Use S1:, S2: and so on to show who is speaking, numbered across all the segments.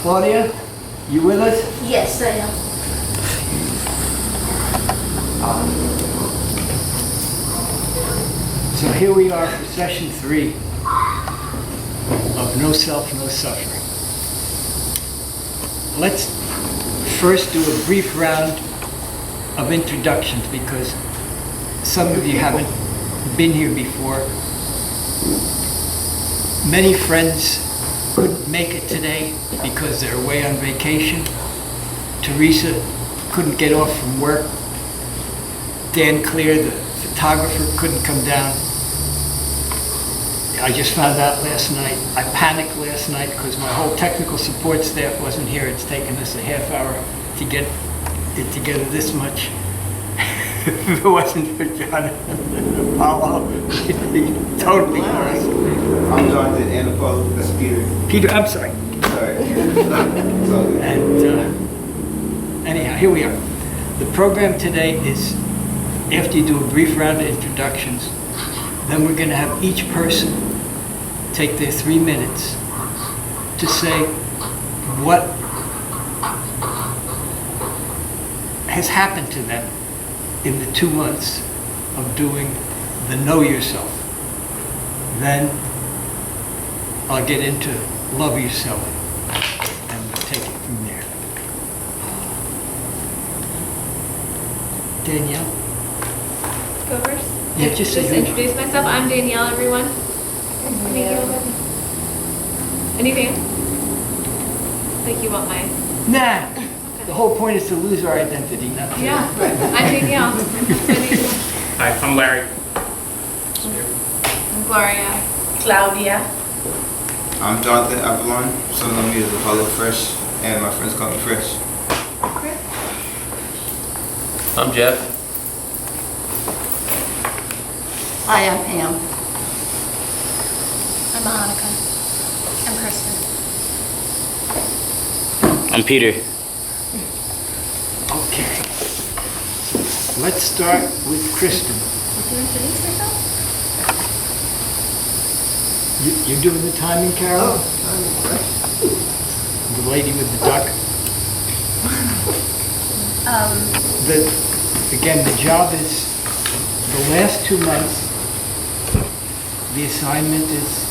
S1: Claudia, you with us?
S2: Yes, I am.
S1: So here we are for session 3 of No Self, No Suffering. Let's first do a brief round of introductions because some of you haven't been here before. Many friends couldn't make it today because they're away on vacation. Teresa couldn't get off from work. Dan Clear, the photographer, couldn't come down. I just found out last night. I panicked last night because my whole technical support staff wasn't here. It's taken us a half hour to get it together this much. If it wasn't for Jonathan and Apollo, it'd be totally lost.
S3: I'm Jonathan and Apollo. That's Peter.
S1: Peter, I'm sorry.
S3: Sorry. It's all good.
S1: And anyhow, here we are. The program today is, after you do a brief round of introductions, then we're going to have each person take their 3 minutes to say what has happened to them in the 2 months of doing the Know Yourself. Then I'll get into Love Yourself, and we'll take it from there. Danielle?
S4: Go first?
S1: Yeah, just say your-
S4: introduce myself. I'm Danielle, everyone. Anything? Like you want mine?
S1: Nah, the whole point is to lose our identity, not to...
S4: Yeah, I'm Danielle. That's my name.
S5: Hi, I'm Larry.
S4: I'm Gloria.
S2: Claudia.
S3: I'm Jonathan Avalon. Some know me as Apollo Fresh, and my friends call me Fresh.
S5: I'm Jeff.
S2: Hi, I'm Pam.
S4: I'm Monica. I'm Kristen.
S5: I'm Peter.
S1: Okay. Let's start with Kristen.
S2: Did you introduce yourself?
S1: You're doing the timing, Carol? The lady with the duck? Again, the job is, the last 2 months, the assignment is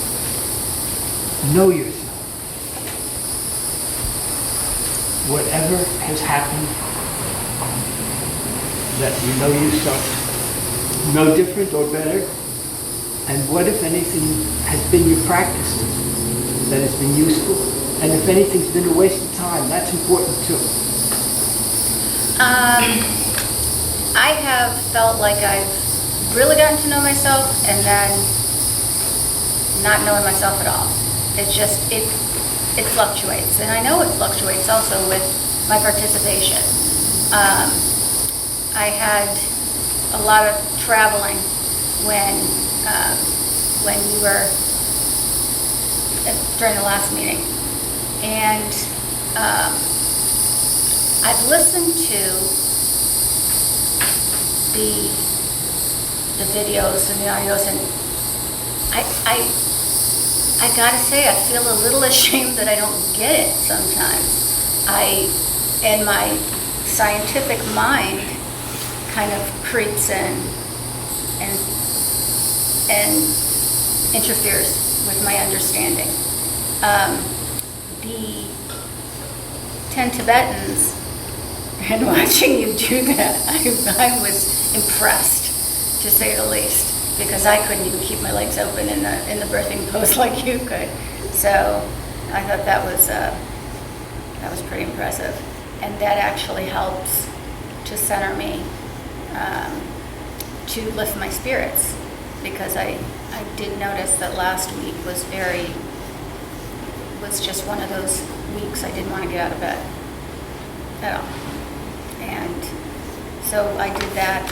S1: know yourself. Whatever has happened, that you know yourself no different or better, and what, if anything, has been your practices that has been useful, and if anything's been a waste of time, that's important too.
S6: I have felt like I've really gotten to know myself and then not knowing myself at all. It's just, it fluctuates. And I know it fluctuates also with my participation. I had a lot of traveling when we were during the last meeting. And I've listened to the videos and the audios, and I gotta say, I feel a little ashamed that I don't get it sometimes. In my scientific mind, kind of creeps in and interferes with my understanding. The 10 Tibetans, and watching you do that, I was impressed, to say the least, because I couldn't even keep my legs open in the birthing pose like you could. So I thought that was pretty impressive, and that actually helps to center me, to lift my spirits, because I did notice that last week was just one of those weeks I didn't want to get out of bed at all. And so I did that,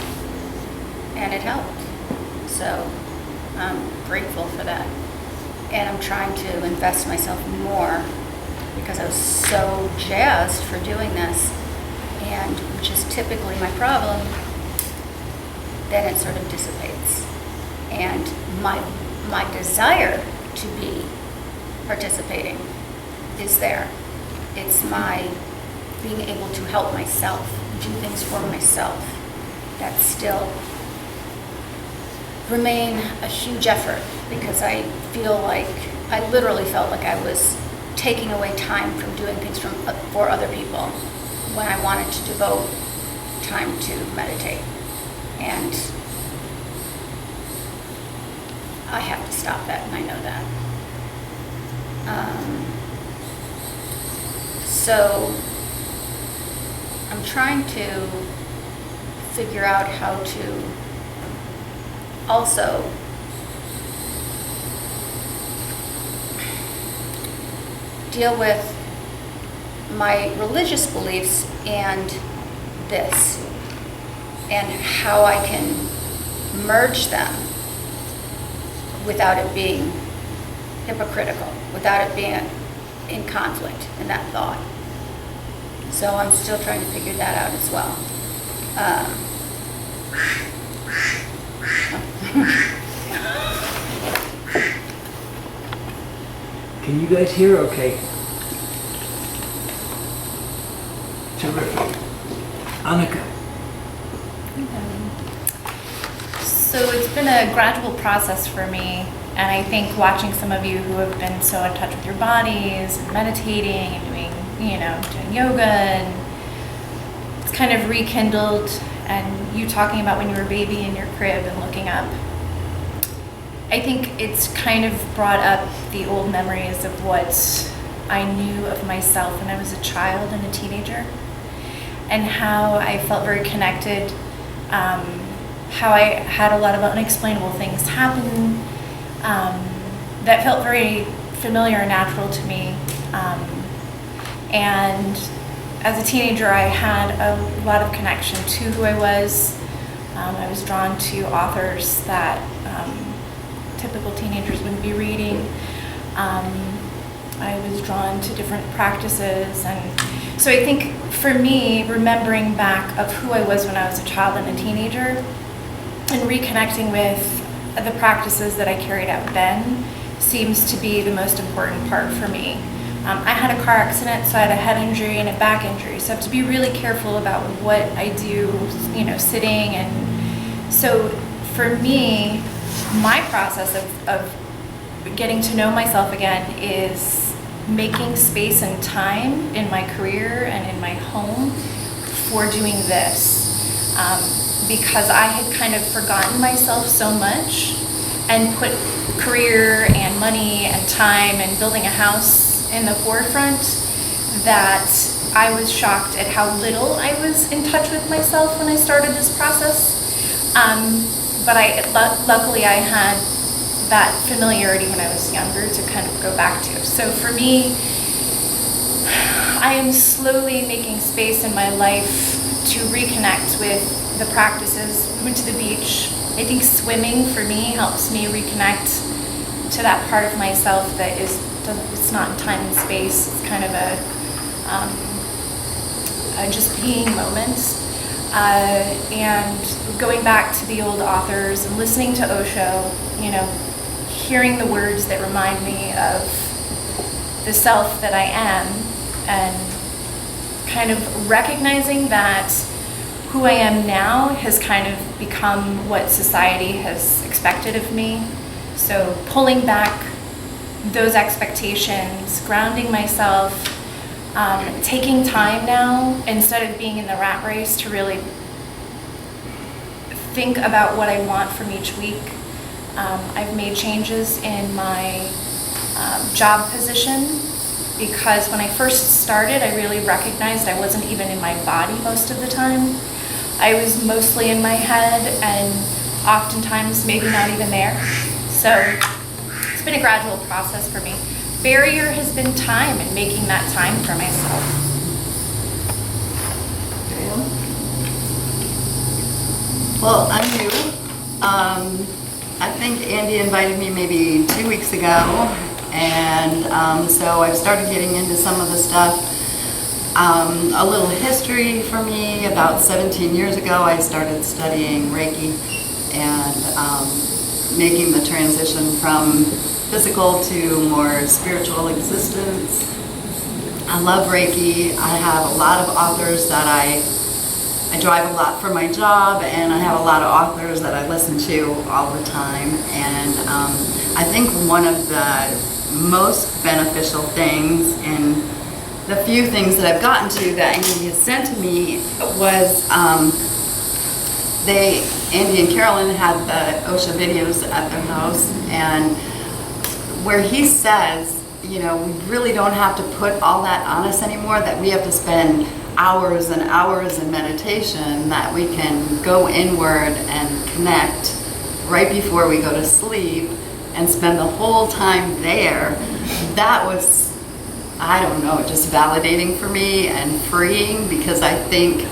S6: and it helped. So I'm grateful for that. And I'm trying to invest myself more, because I was so jazzed for doing this, and which is typically my problem, then it sort of dissipates. And my desire to be participating is there, It's my being able to help myself, do things for myself, that still remain a huge effort, because I feel like, I literally felt like I was taking away time from doing things for other people when I wanted to devote time to meditate. And I have to stop that, and I know that. So I'm trying to figure out how to also deal with my religious beliefs and this, and how I can merge them without it being hypocritical, without it being in conflict in that thought. So I'm still trying to figure that out as well.
S1: Can you guys hear okay? Terrific. Annika?
S7: So it's been a gradual process for me, and I think watching some of you who have been so in touch with your bodies and meditating and doing yoga, and it's kind of rekindled, and you talking about when you were a baby in your crib and looking up. I think it's kind of brought up the old memories of what I knew of myself when I was a child and a teenager, and how I felt very connected, how I had a lot of unexplainable things happen that felt very familiar and natural to me. And as a teenager, I had a lot of connection to who I was. I was drawn to authors that typical teenagers wouldn't be reading. I was drawn to different practices, and so I think for me, remembering back of who I was when I was a child and a teenager, and reconnecting with the practices that I carried out then, seems to be the most important part for me. I had a car accident, so I had a head injury and a back injury, so I have to be really careful about what I do, sitting. And so for me, my process of getting to know myself again is making space and time in my career and in my home for doing this, because I had kind of forgotten myself so much and put career and money and time and building a house in the forefront, that I was shocked at how little I was in touch with myself when I started this process. But luckily I had that familiarity when I was younger to kind of go back to. So for me, I am slowly making space in my life to reconnect with the practices. We went to the beach. I think swimming for me helps me reconnect to that part of myself that it's not in time and space. It's kind of a just being moment. And going back to the old authors and listening to Osho, hearing the words that remind me of the self that I am, and kind of recognizing that who I am now has kind of become what society has expected of me. So pulling back those expectations, grounding myself, taking time now, instead of being in the rat race, to really think about what I want from each week. I've made changes in my job position, because when I first started, I really recognized I wasn't even in my body most of the time. I was mostly in my head, and oftentimes maybe not even there. So it's been a gradual process for me. Barrier has been time, and making that time for myself.
S2: Well, I'm new. I think Andy invited me maybe 2 weeks ago, and so I've started getting into some of the stuff. A little history for me: about 17 years ago, I started studying Reiki and making the transition from physical to more spiritual existence. I love Reiki. I have a lot of authors that I drive a lot for my job, and I have a lot of authors that I listen to all the time. And I think one of the most beneficial things in the few things that I've gotten to that Andy has sent to me was Andy and Carolyn had the OSHA videos at their house, and where he says, you know, we really don't have to put all that on us anymore, that we have to spend hours and hours in meditation, that we can go inward and connect right before we go to sleep and spend the whole time there. That was, I don't know, just validating for me and freeing, because I think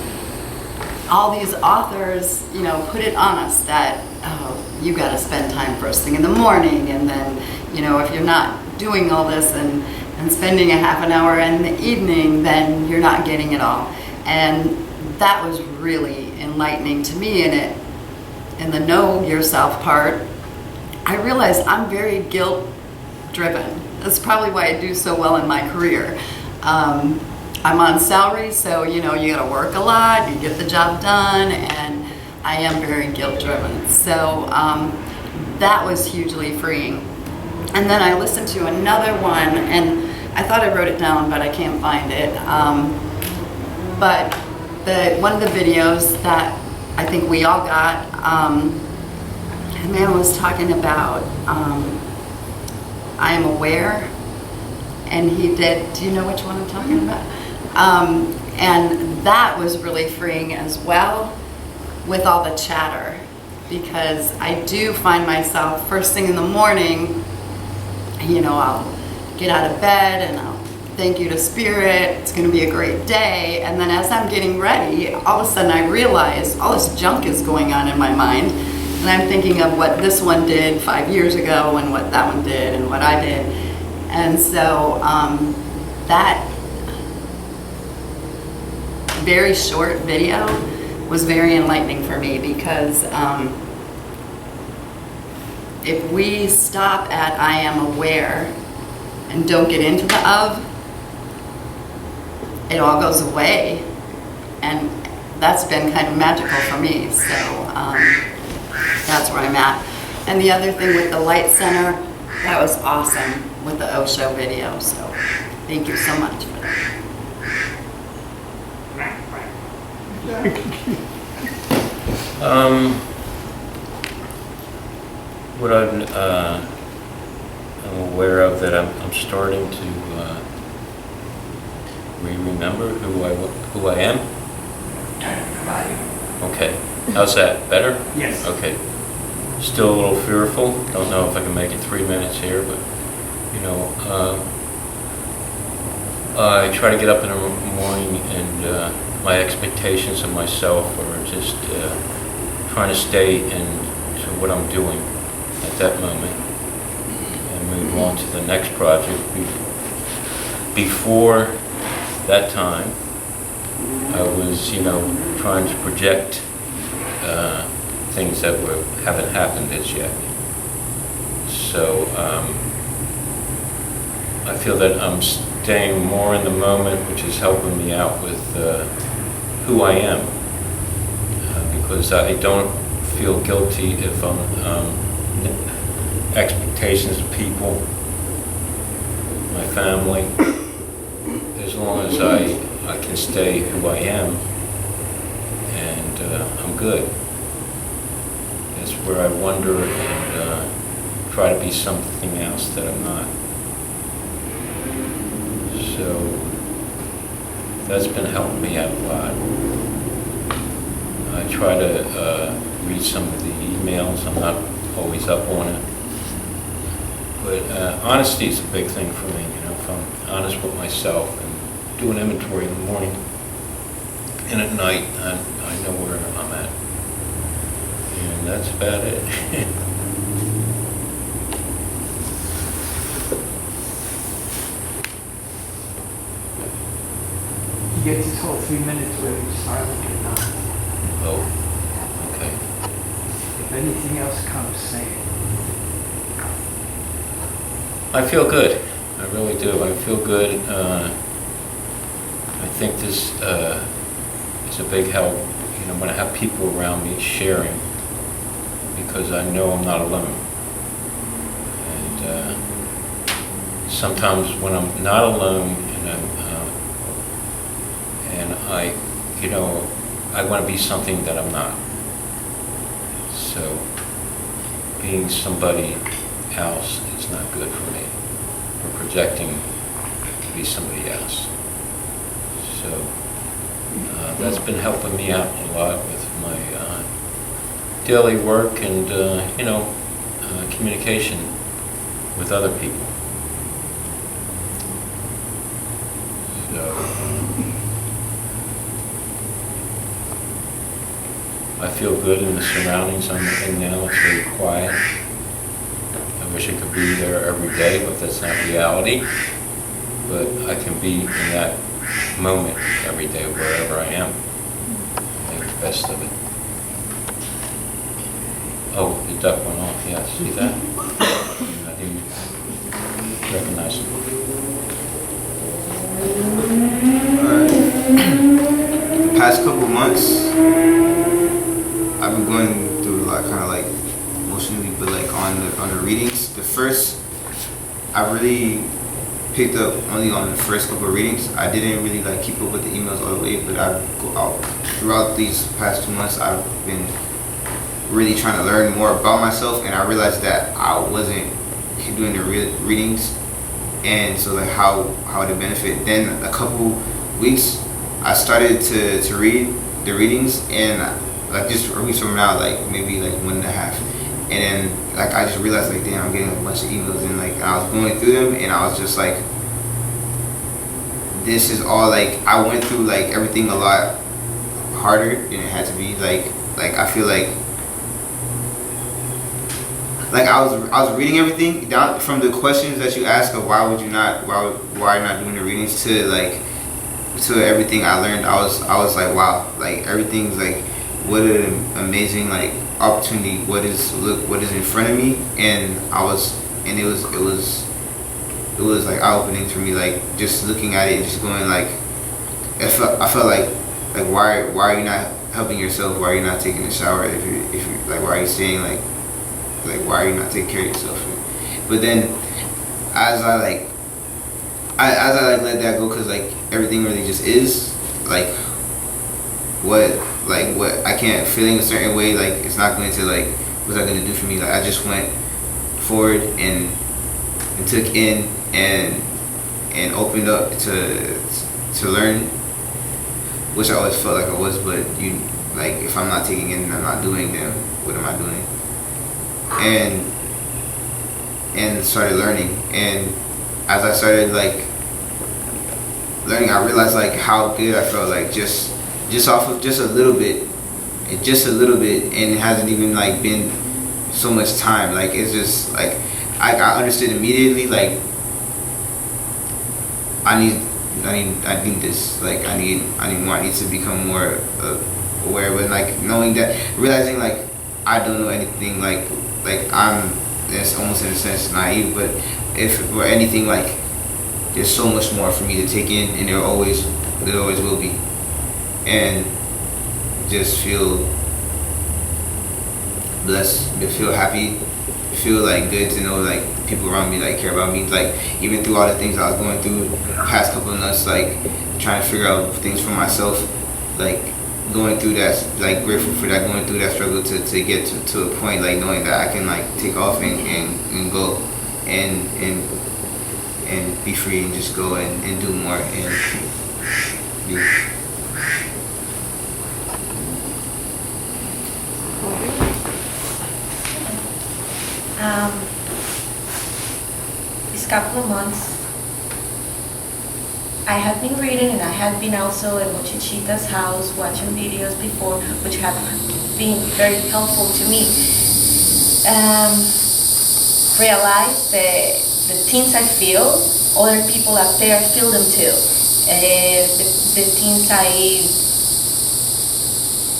S2: all these authors, you know, put it on us that, oh, you got to spend time first thing in the morning, and then, you know, if you're not doing all this and spending a half an hour in the evening, then you're not getting it all. And that was really enlightening to me. And in the know yourself part, I realized I'm very guilt driven. That's probably why I do so well in my career. I'm on salary, so you know, you gotta work a lot, you get the job done, and I am very guilt driven. So that was hugely freeing. And then I listened to another one, and I thought I wrote it down, but I can't find it. But one of the videos that I think we all got, the man was talking about I am aware, and he did, do you know which one I'm talking about? And that was really freeing as well, with all the chatter, because I do find myself first thing in the morning, you know, I'll get out of bed and I'll thank you to Spirit, it's going to be a great day. And then as I'm getting ready, all of a sudden I realize all this junk is going on in my mind. And I'm thinking of what this one did 5 years ago and what that one did and what I did. And so that very short video was very enlightening for me, because if we stop at I am aware and don't get into the of, it all goes away. And that's been kind of magical for me. So that's where I'm at. And the other thing with the Light Center, that was awesome with the Osho video. So thank you so much for that.
S8: What I'm aware of, that I'm starting to remember who I am. Okay, how's that? Better?
S1: Yes.
S8: Okay. Still a little fearful. Don't know if I can make it 3 minutes here, but you know, I try to get up in the morning, and my expectations of myself are just trying to stay into what I'm doing at that moment and move on to the next project. Before that time, I was, you know, trying to project things that haven't happened as yet. So I feel that I'm staying more in the moment, which is helping me out with who I am, because I don't feel guilty if I'm expectations of people, my family. As long as I can stay who I am, and I'm good. It's where I wonder and try to be something else that I'm not. So that's been helping me out a lot. I try to read some of the emails. I'm not always up on it. But honesty is a big thing for me. You know, if I'm honest with myself and do an inventory in the morning and at night, I know where I'm at. And that's about it.
S1: He gets his whole 3 minutes whether he's silent or not.
S8: Oh, okay.
S1: If anything else comes, say it.
S8: I feel good. I really do. I feel good. think this is a big help, you know, when I have people around me sharing, because I know I'm not alone. And sometimes when I'm not alone and I, you know, I want to be something that I'm not. So being somebody else is not good for me, or projecting to be somebody else. So that's been helping me out a lot with my daily work and, you know, communication with other people. So I feel good in the surroundings I'm in now. It's very quiet. I wish I could be there every day, but that's not reality. But I can be in that moment every day wherever I am. Make the best of it. Oh, the duck went off. Yeah, see that? I didn't recognize it.
S3: The past couple months, I've been going through a lot, kind of like emotionally, but like on the readings. The first, I really picked up only on the first couple of readings. I didn't really like keep up with the emails all the way, but throughout these past 2 months, I've been really trying to learn more about myself, and I realized that I wasn't doing the readings, and so like how to benefit. Then a couple weeks, I started to read the readings, and like just weeks from now, like maybe like 1.5, and then like I just realized like, damn, I'm getting a bunch of emails, and like I was going through them, and I was just like, this is all like, I went through like everything a lot harder than it had to be. Like I feel like I was reading everything down from the questions that you ask of why are you not doing the readings to like to everything I learned. I was like, wow, like everything's like, what an amazing like opportunity, what is in front of me, and it was like eye-opening for me, like just looking at it and just going like, I felt like why are you not helping yourself? Why are you not taking a shower? If you like, why are you staying like why are you not taking care of yourself? But then as I let that go, because like everything really just is like what I can't, feeling a certain way, like it's not going to like, what's that going to do for me? Like I just went forward and took in and opened up to learn, which I always felt like I was, but like if I'm not taking in and I'm not doing, then what am I doing? And started learning, and as I started like learning, I realized like how good I felt, like just off of just a little bit, and it hasn't even like been so much time. Like it's just like I understood immediately, like I need this, like I need more. I need to become more aware, but like knowing that, realizing like I don't know anything, like I'm, it's almost in a sense naive, but if it were anything, like there's so much more for me to take in, and there always will be, and just feel blessed, feel happy, feel like good to know like people around me like care about me, like even through all the things I was going through the past couple of months, like trying to figure out things for myself, like going through that, like grateful for that, going through that struggle to get to a point, like knowing that I can like take off and go and be free and just go and do more and be.
S7: This couple of months, I have been reading, and I have been also at Mochichita's house watching videos before, which have been very helpful to me. Realize the things I feel, other people out there feel them too. The things I've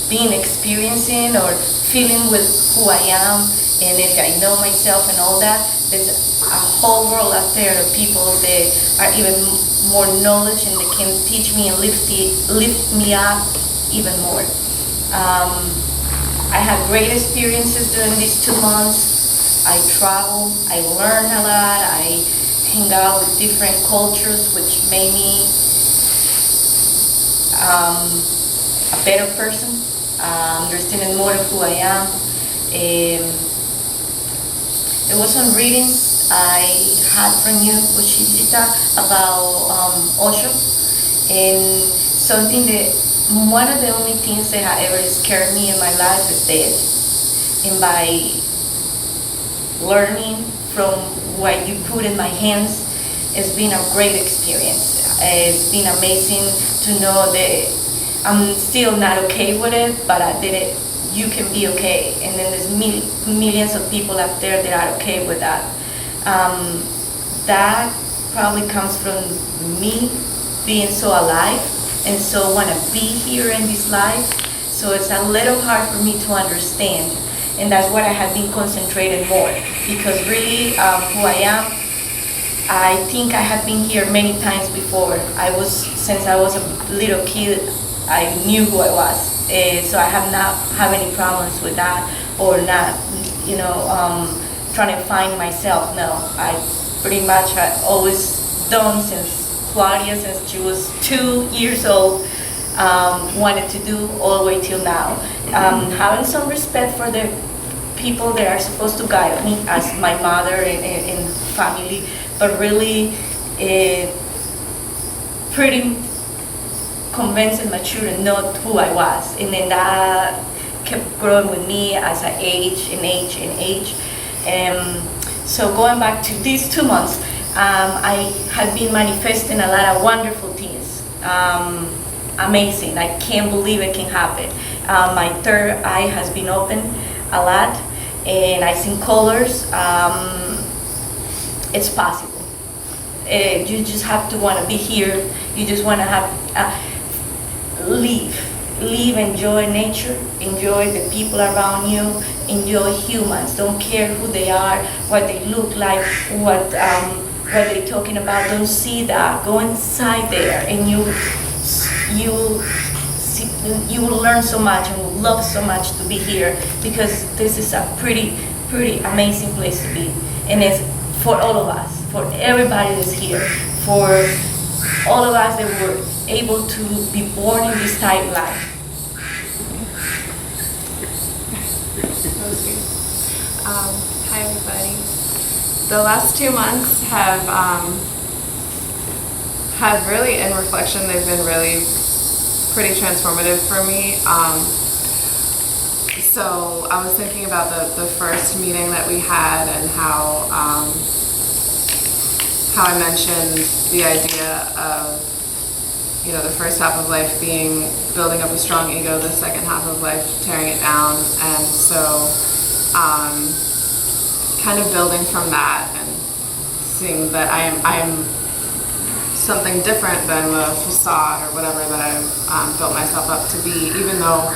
S7: been experiencing or feeling with who I am, and if I know myself and all that, there's a whole world out there of people that are even more knowledge and that can teach me and lift me up even more. I had great experiences during these 2 months. I traveled, I learned a lot, I hang out with different cultures, which made me a better person, understanding more of who I am. There was some readings I had from you, Uchitita, about Osho, and something that, one of the only things that had ever scared me in my life is death. And by learning from what you put in my hands, it's been a great experience. It's been amazing to know that I'm still not okay with it, but I did it. You can be okay, and then there's millions of people out there that are okay with that. That probably comes from me being so alive and so want to be here in this life. So it's a little hard for me to understand, and that's what I have been concentrating more, because really who I am, I think I have been here many times before. Since I was a little kid, I knew who I was. So I have not have any problems with that, or not, trying to find myself. No, I pretty much had always done since Claudia, since she was 2 years old, wanted to do all the way till now. Having some respect for the people that are supposed to guide me as my mother and family, but really pretty convinced and mature and know who I was. And then that kept growing with me as I age. So going back to these 2 months, I have been manifesting a lot of wonderful things. Amazing. I can't believe it can happen. My third eye has been open a lot, and I see colors. It's possible. You just have to want to be here. You just want to have live, enjoy nature, enjoy the people around you, enjoy humans. Don't care who they are, what they look like, what they're talking about. Don't see that. Go inside there, and you will learn so much and will love so much to be here, because this is a pretty amazing place to be, and it's for all of us, for everybody that's here, for all of us that were able to be born in this type of life.
S4: Hi everybody. The last 2 months have really, in reflection, they've been really pretty transformative for me. So I was thinking about the first meeting that we had, and how I mentioned the idea of, the first half of life being building up a strong ego, the second half of life tearing it down, and so kind of building from that and seeing that I am something different than the facade or whatever that I've built myself up to be, even though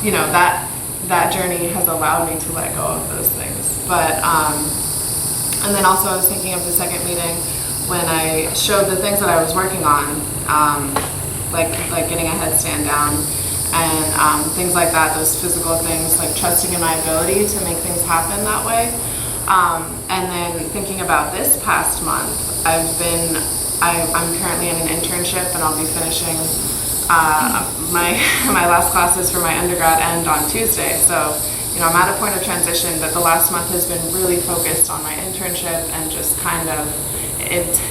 S4: that journey has allowed me to let go of those things. But and then also I was thinking of the second meeting when I showed the things that I was working on, like getting a headstand down and things like that, those physical things, like trusting in my ability to make things happen that way. And then thinking about this past month, I'm currently in an internship, and I'll be finishing my last classes for my undergrad end on Tuesday. So, I'm at a point of transition, but the last month has been really focused on my internship and just kind of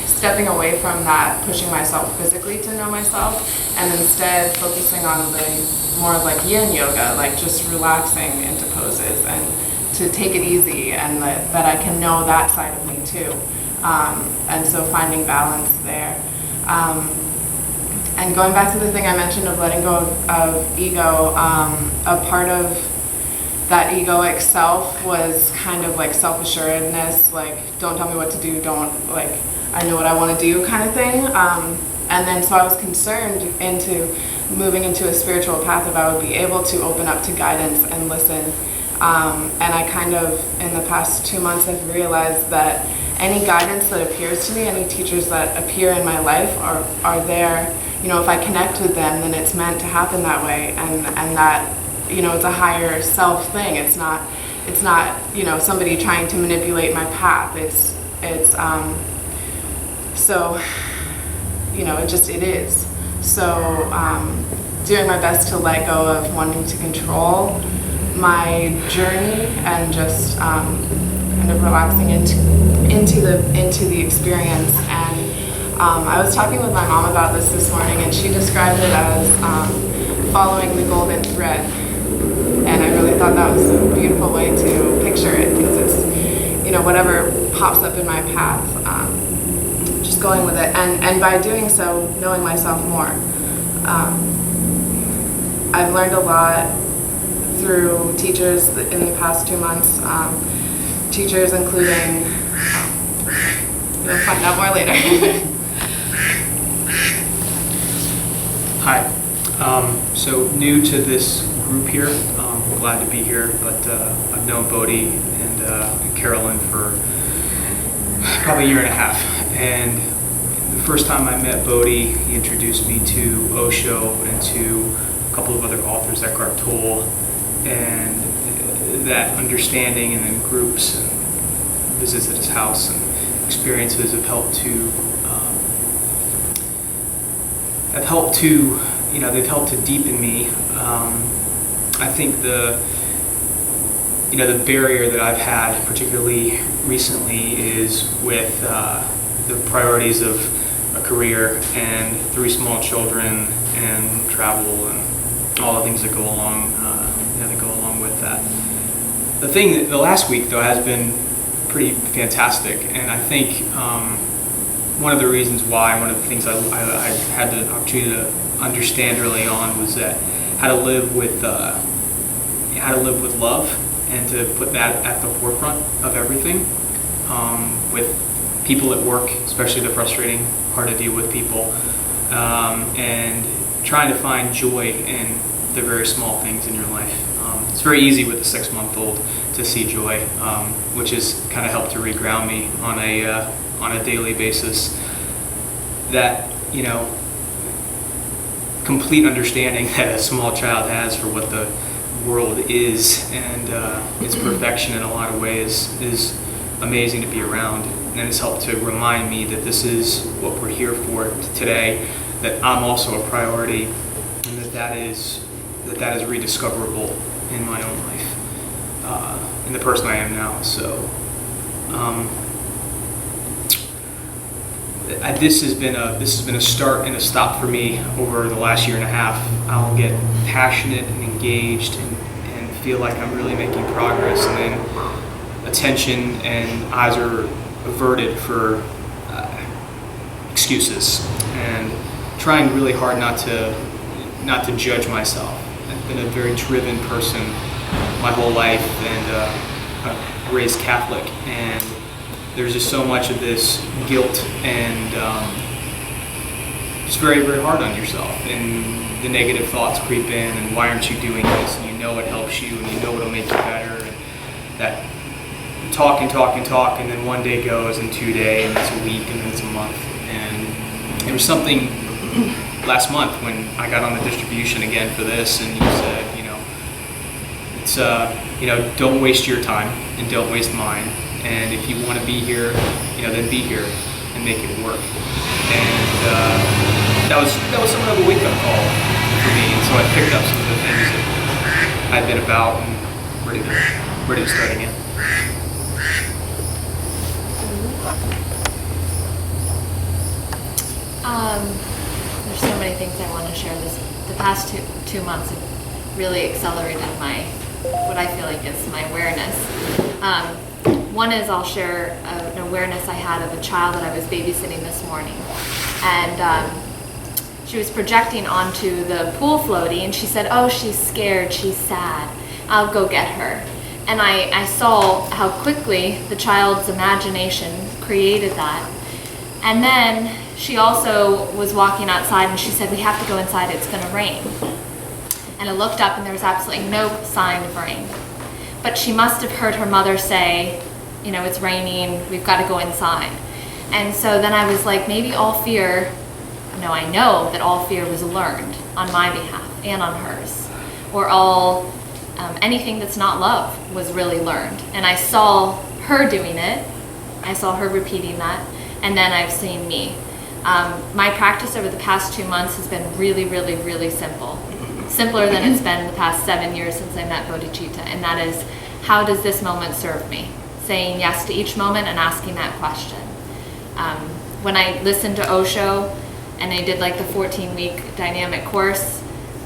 S4: stepping away from that, pushing myself physically to know myself, and instead focusing on the more like yin yoga, like just relaxing into poses and to take it easy, and that I can know that side of me too. And so finding balance there. And going back to the thing I mentioned of letting go of ego, a part of that egoic self was kind of like self-assuredness, like don't tell me what to do, I know what I want to do kind of thing. And then so I was concerned into moving into a spiritual path if I would be able to open up to guidance and listen. And I kind of, in the past 2 months, have realized that any guidance that appears to me, any teachers that appear in my life are there. You know, if I connect with them, then it's meant to happen that way, and that, you know, it's a higher self thing. It's not, you know, somebody trying to manipulate my path. So, you know, it is. So, doing my best to let go of wanting to control my journey and just kind of relaxing into the experience. And I was talking with my mom about this morning, and she described it as following the golden thread. And I really thought that was a beautiful way to picture it, because it's, you know, whatever pops up in my path, just going with it. And by doing so, knowing myself more. I've learned a lot through teachers in the past 2 months. Teachers including, you'll find out more later.
S9: Hi. So new to this group here. Glad to be here, but I've known Bodhi and Carolyn for probably a year and a half. And the first time I met Bodhi, he introduced me to Osho and to a couple of other authors, Eckhart Tolle, and that understanding, and then groups and visits at his house and experiences have helped to they've helped to deepen me. I think the barrier that I've had, particularly recently, is with the priorities of a career and 3 small children and travel and all the things that go along with that. The last week though has been pretty fantastic, and I think one of the things I had the opportunity to understand early on was that how to live with love, and to put that at the forefront of everything. With people at work, especially the frustrating, hard to deal with people, and trying to find joy in the very small things in your life. It's very easy with a 6-month-old to see joy, which has kind of helped to reground me on a daily basis. That, you know, complete understanding that a small child has for what the world is and its perfection in a lot of ways is amazing to be around. And it's helped to remind me that this is what we're here for today, that I'm also a priority, and that is rediscoverable in my own life, in the person I am now. So this has been a start and a stop for me over the last year and a half. I'll get passionate and engaged and feel like I'm really making progress, and then attention and eyes are averted for excuses, and trying really hard not to judge myself. I've been a very driven person my whole life, and I'm raised Catholic, and there's just so much of this guilt and just very, very hard on yourself, and the negative thoughts creep in, and why aren't you doing this, and you know it helps you, and you know it'll make you better, and that talk, and then one day goes, and 2 days, and it's a week, and then it's a month. And there was something last month when I got on the distribution again for this, and you said, it's don't waste your time and don't waste mine. And if you want to be here, then be here and make it work. And that was somewhat of a wake-up call for me. And so I picked up some of the things that I've been about and ready to start again.
S10: There's so many things I want to share. The past two months have really accelerated what I feel like is my awareness. One is I'll share an awareness I had of a child that I was babysitting this morning. And she was projecting onto the pool floaty, and she said, "Oh, she's scared, she's sad. I'll go get her." And I saw how quickly the child's imagination created that. And then she also was walking outside, and she said, "We have to go inside, it's going to rain." And I looked up, and there was absolutely no sign of rain. But she must have heard her mother say, You know, it's raining, we've got to go inside. And so then I was like, maybe all fear, no, I know that all fear was learned on my behalf and on hers. Or all, anything that's not love was really learned. And I saw her doing it, I saw her repeating that, and then I've seen me. My practice over the past 2 months has been really, really, really simple. Simpler than it's been the past 7 years since I met Bodhicitta, and that is, how does this moment serve me? Saying yes to each moment and asking that question. When I listened to Osho and I did like the 14-week dynamic course,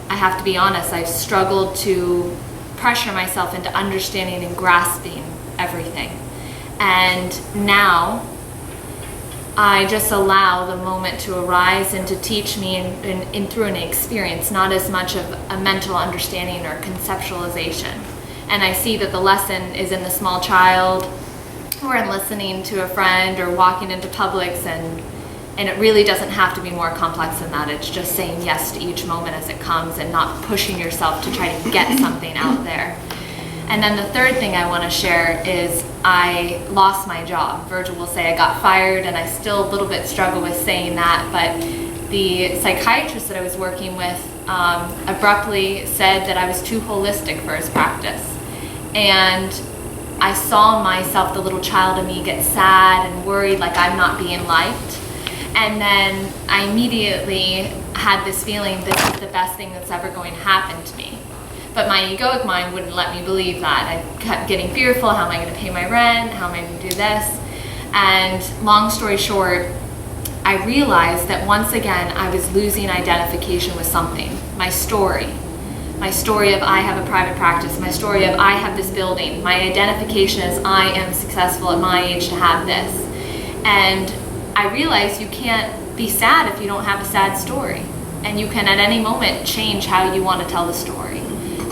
S10: I have to be honest, I've struggled to pressure myself into understanding and grasping everything. And now I just allow the moment to arise and to teach me in through an experience, not as much of a mental understanding or conceptualization. And I see that the lesson is in the small child, or in listening to a friend, or walking into Publix, and it really doesn't have to be more complex than that. It's just saying yes to each moment as it comes and not pushing yourself to try to get something out there. And then the third thing I want to share is I lost my job. Virgil will say I got fired, and I still a little bit struggle with saying that, but the psychiatrist that I was working with abruptly said that I was too holistic for his practice. And I saw myself, the little child in me, get sad and worried like I'm not being liked. And then I immediately had this feeling, this is the best thing that's ever going to happen to me. But my egoic mind wouldn't let me believe that. I kept getting fearful. How am I going to pay my rent? How am I going to do this? And long story short, I realized that once again, I was losing identification with something. My story of I have a private practice, my story of I have this building, my identification is I am successful at my age to have this. And I realized you can't be sad if you don't have a sad story. And you can at any moment change how you want to tell the story.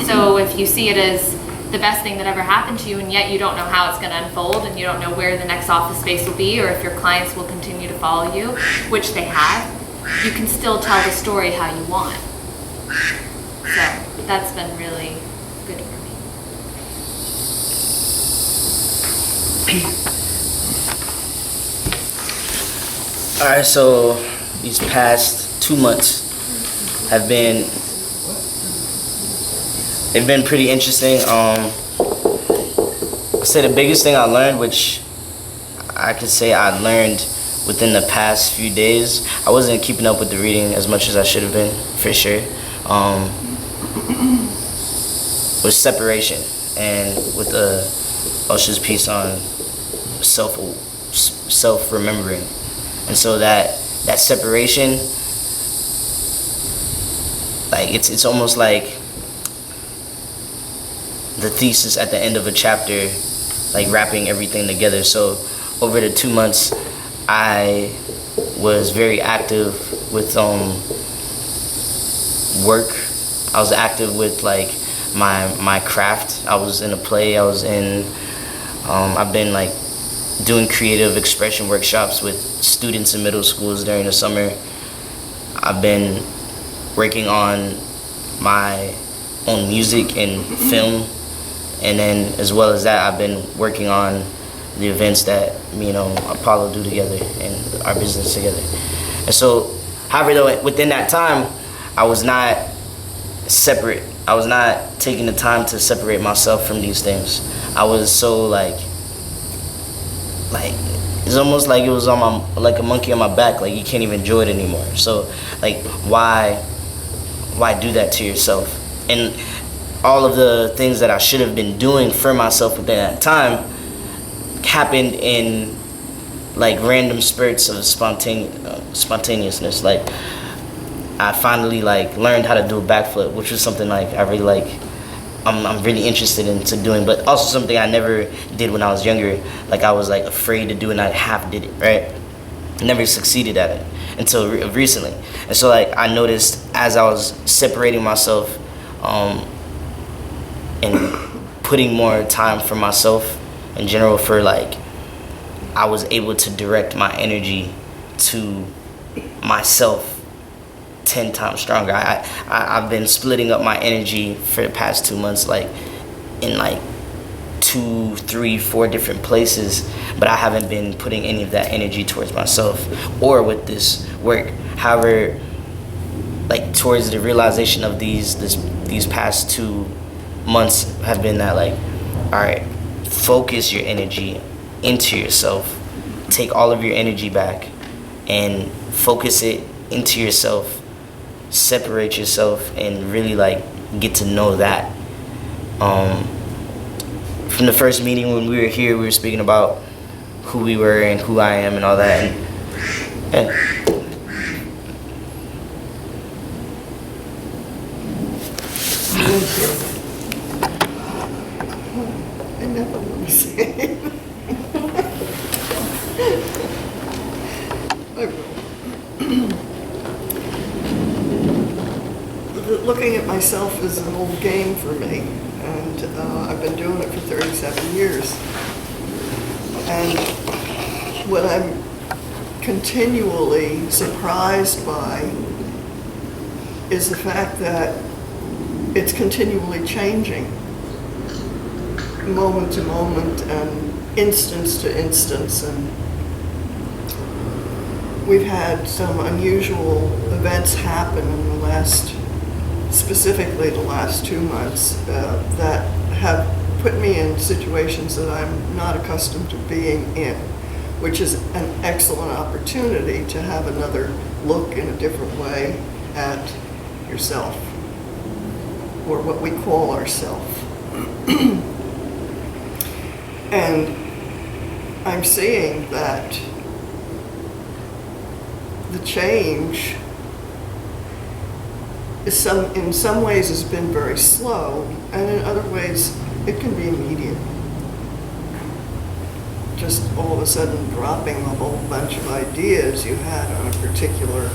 S10: So if you see it as the best thing that ever happened to you, and yet you don't know how it's going to unfold, and you don't know where the next office space will be, or if your clients will continue to follow you, which they have, you can still tell the story how you want. So that's been really good for me.
S11: All right, so these past 2 months have been, they've been pretty interesting. I'd say the biggest thing I learned, which I could say I learned within the past few days, I wasn't keeping up with the reading as much as I should have been, for sure, was separation. And with Osho's piece on self-remembering. And so that separation, like it's almost like the thesis at the end of a chapter, like wrapping everything together. So over the 2 months, I was very active with work. I was active with like my craft. I was in a play. I've been like doing creative expression workshops with students in middle schools during the summer. I've been working on my own music and film, and then as well as that, I've been working on the events that me and Apollo do together and our business together. And so, however, though, within that time, I was not separate. I was not taking the time to separate myself from these things. I was so like it's almost like it was on like a monkey on my back. Like you can't even enjoy it anymore. So like why do that to yourself? And all of the things that I should have been doing for myself within that time happened in like random spurts of spontaneousness. Like I finally like learned how to do a backflip, which was something like I really like. I'm really interested into doing, but also something I never did when I was younger. Like I was like afraid to do, and I half did it, right? Never succeeded at it until recently. And so like I noticed as I was separating myself and putting more time for myself in general, for like I was able to direct my energy to myself 10 times stronger. I've been splitting up my energy for the past 2 months, like in like 2, 3, 4 different places, but I haven't been putting any of that energy towards myself or with this work. However, like towards the realization of these past 2 months have been that, like, all right, focus your energy into yourself. Take all of your energy back and focus it into yourself. Separate yourself and really like get to know that. From the first meeting when we were here, we were speaking about who we were and who I am and all that. And
S12: I never want to say it. I will. Looking at myself is an old game for me, and I've been doing it for 37 years. And what I'm continually surprised by is the fact that it's continually changing, moment to moment and instance to instance. And we've had some unusual events happen in the last, specifically the last 2 months, that have put me in situations that I'm not accustomed to being in, which is an excellent opportunity to have another look in a different way at yourself, or what we call ourself. And I'm seeing that the change is in some ways has been very slow, and in other ways it can be immediate. Just all of a sudden dropping a whole bunch of ideas you had on a particular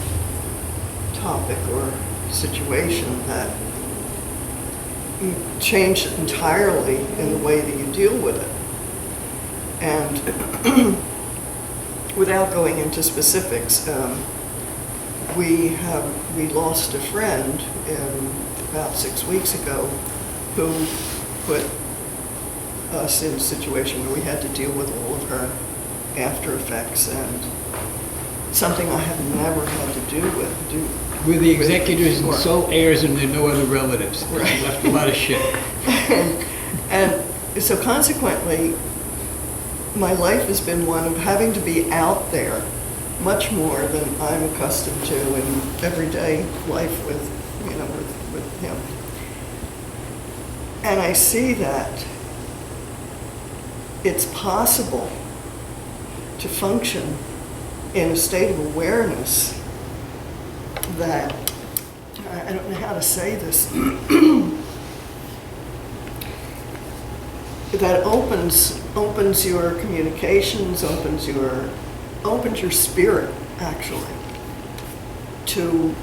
S12: topic or situation that changed entirely in the way that you deal with it. And without going into specifics, we lost a friend about 6 weeks ago who put us in a situation where we had to deal with all of her after effects, and something I have never had to do with.
S1: We're the executors and sole heirs, and there are no other relatives.
S12: Right.
S1: Left a lot of shit.
S12: And so consequently, my life has been one of having to be out there much more than I'm accustomed to in everyday life with him. And I see that it's possible to function in a state of awareness that, I don't know how to say this, that opens your communications, opens your spirit, actually, to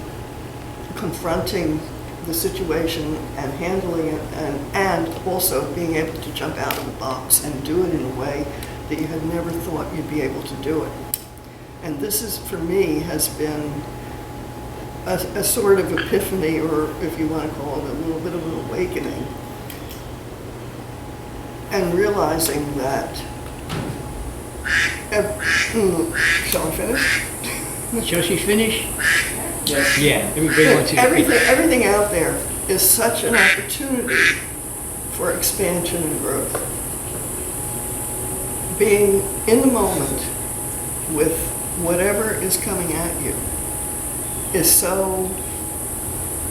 S12: confronting the situation and handling it, and also being able to jump out of the box and do it in a way that you had never thought you'd be able to do it. And this is, for me, has been a sort of epiphany, or if you want to call it a little bit of an awakening, and realizing that, shall I finish?
S1: Shall she finish? Yes. Yeah, everybody wants you to finish.
S12: Everything out there is such an opportunity for expansion and growth. Being in the moment with whatever is coming at you is so,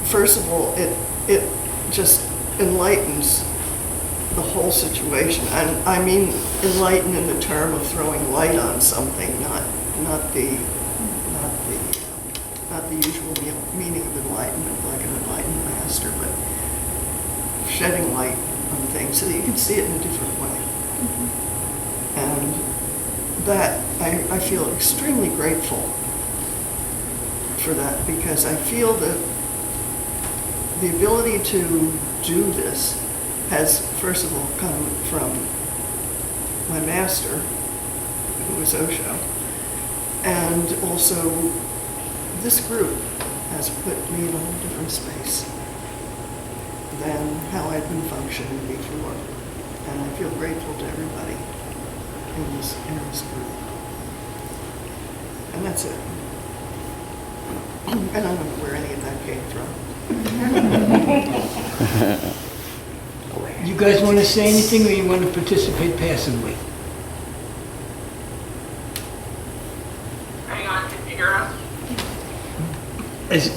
S12: first of all, it just enlightens the whole situation. And I mean enlighten in the term of throwing light on something, not the usual meaning of enlightenment, like an enlightened master, but shedding light on things so that you can see it in a different way. Mm-hmm. And that, I feel extremely grateful for that, because I feel that the ability to do this has, first of all, come from my master, who is Osho, and also this group has put me in a whole different space than how I'd been functioning before. And I feel grateful in this group. And that's it. And I don't know where any of that came from.
S1: You guys want to say anything, or you want to participate passively?
S5: Hang on, can you hear us?
S1: As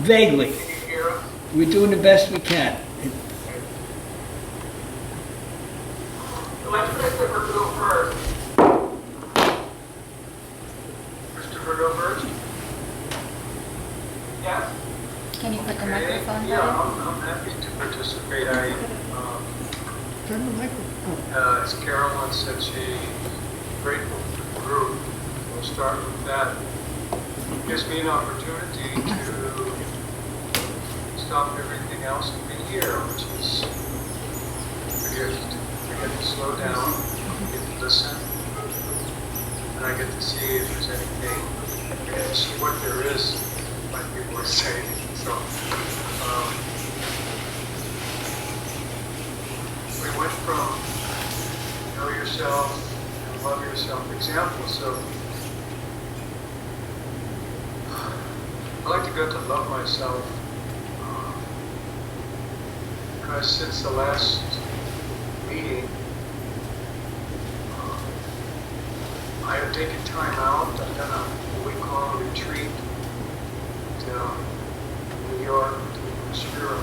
S1: vaguely.
S5: Can you hear us?
S1: We're doing the best we can.
S5: Let Christopher go first. Christopher go first? Yes?
S6: Can you put the microphone
S5: Yeah,
S6: down?
S5: I'm happy to participate.
S12: Turn the microphone.
S5: As Carolyn said, she's grateful for the group. We'll start with that. It gives me an opportunity to stop everything else and be here, which is a gift. I get to slow down, I get to listen, and I get to see if there's anything, I get to see what there is, like people are saying. So, we went from know yourself and love yourself examples. So, I like to go to love myself because since the last meeting, I have taken time out. I've done a week-long retreat to New York, to Spiro,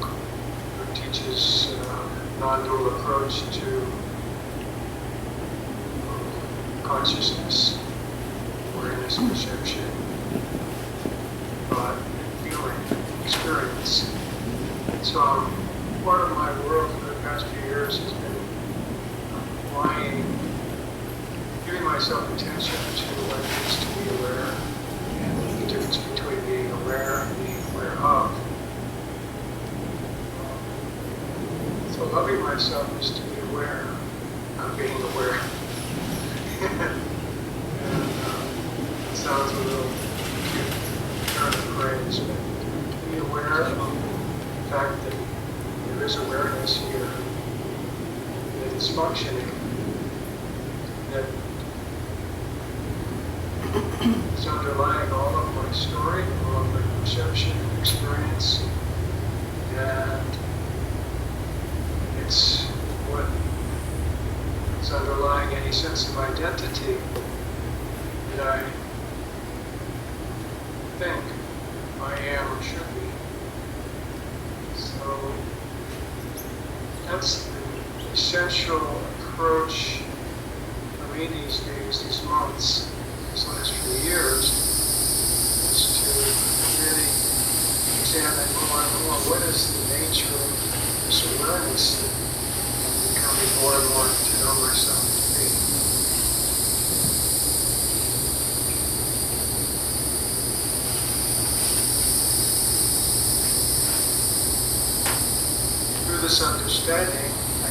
S5: who teaches a non-dual approach to consciousness, awareness, perception, thought, feeling, experience. So part of my world for the past few years has been applying, giving myself attention to what it is to be aware, and the difference between being aware and being aware of. So loving myself is to be aware, not being aware. And it sounds a little cute, turn of phrase, but to be aware of the fact that there is awareness here that is functioning, that is underlying all of my story, all of my perception and experience, and it's what is underlying any sense of identity that I think I am or should be. So that's the essential approach for me these days, these months, these last few years, is to really examine more and more what is the nature of this awareness that I'm becoming more and more to know myself to be. Through this understanding, I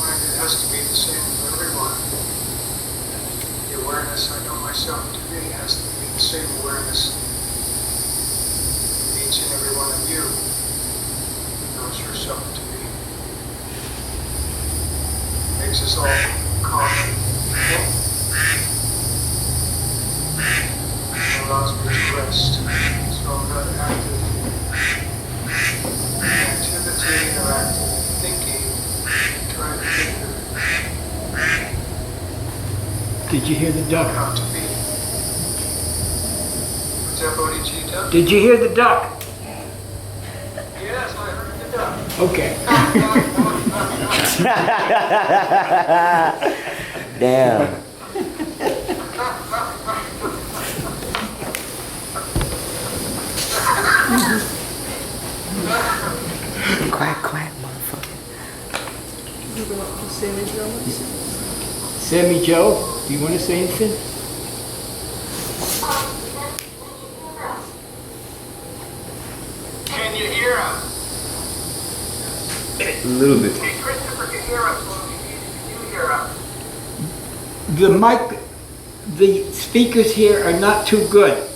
S5: find it has to be the same for everyone. The awareness I know myself to be has to be the same awareness in each and every one of you who knows yourself to be. It makes us all common. It allows me to rest. So I'm not active activity or active thinking, trying to figure
S1: Did you hear the duck?
S5: how to be. What's that, Bodhicitta?
S1: Did you hear the duck?
S5: Yes, I heard the duck.
S1: Okay.
S11: Damn. Quack, quack, motherfucker.
S12: You go up to Sammy Jones?
S1: Sammy Joe, do you want to say anything?
S5: Can you hear us?
S3: A little bit.
S5: Hey, Christopher, can you hear us? Can you hear us?
S1: The speakers here are not too good.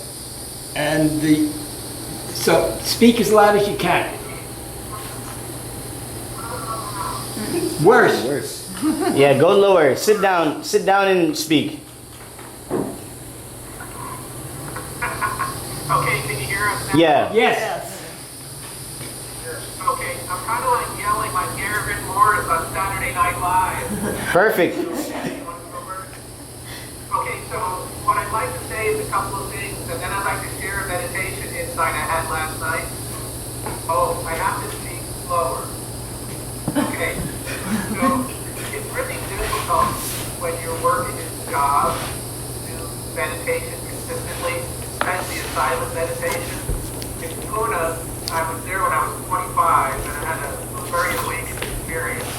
S1: And so speak as loud as you can. Worse.
S11: Worse. Yeah, go lower. Sit down and speak.
S5: Okay, can you hear us now?
S11: Yeah.
S1: Yes.
S5: Okay, I'm kind of like yelling like Garrett Morris on Saturday Night Live.
S11: Perfect.
S5: Okay, so what I'd like to say is a couple of things, and then I'd like to share a meditation insight I had last night. Oh, I have to speak slower. Okay, so it's really difficult when you're working a job to do meditation consistently, especially a silent meditation. In Pune, I was there when I was 25, and I had a very awakening experience.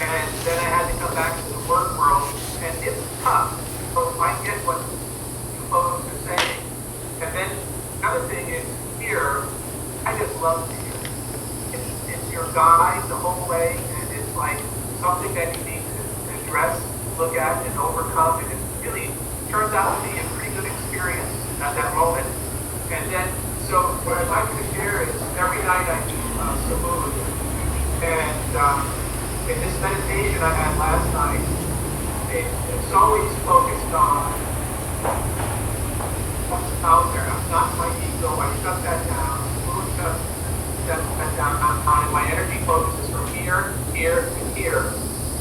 S5: And then I had to come back to the work world, and it's tough. So I get what you folks are saying. And then another thing is here, I just love to hear. It's your guide the whole way, and it's like something that you need to address, look at, and overcome. And it really turns out to be a pretty good experience at that moment. And then, so what I'd like to share is every night I do Samud. And in this meditation I had last night, it's always focused on what's out there, not my ego. I shut that down. Samud shuts that down, and my energy focuses from here, here, and here.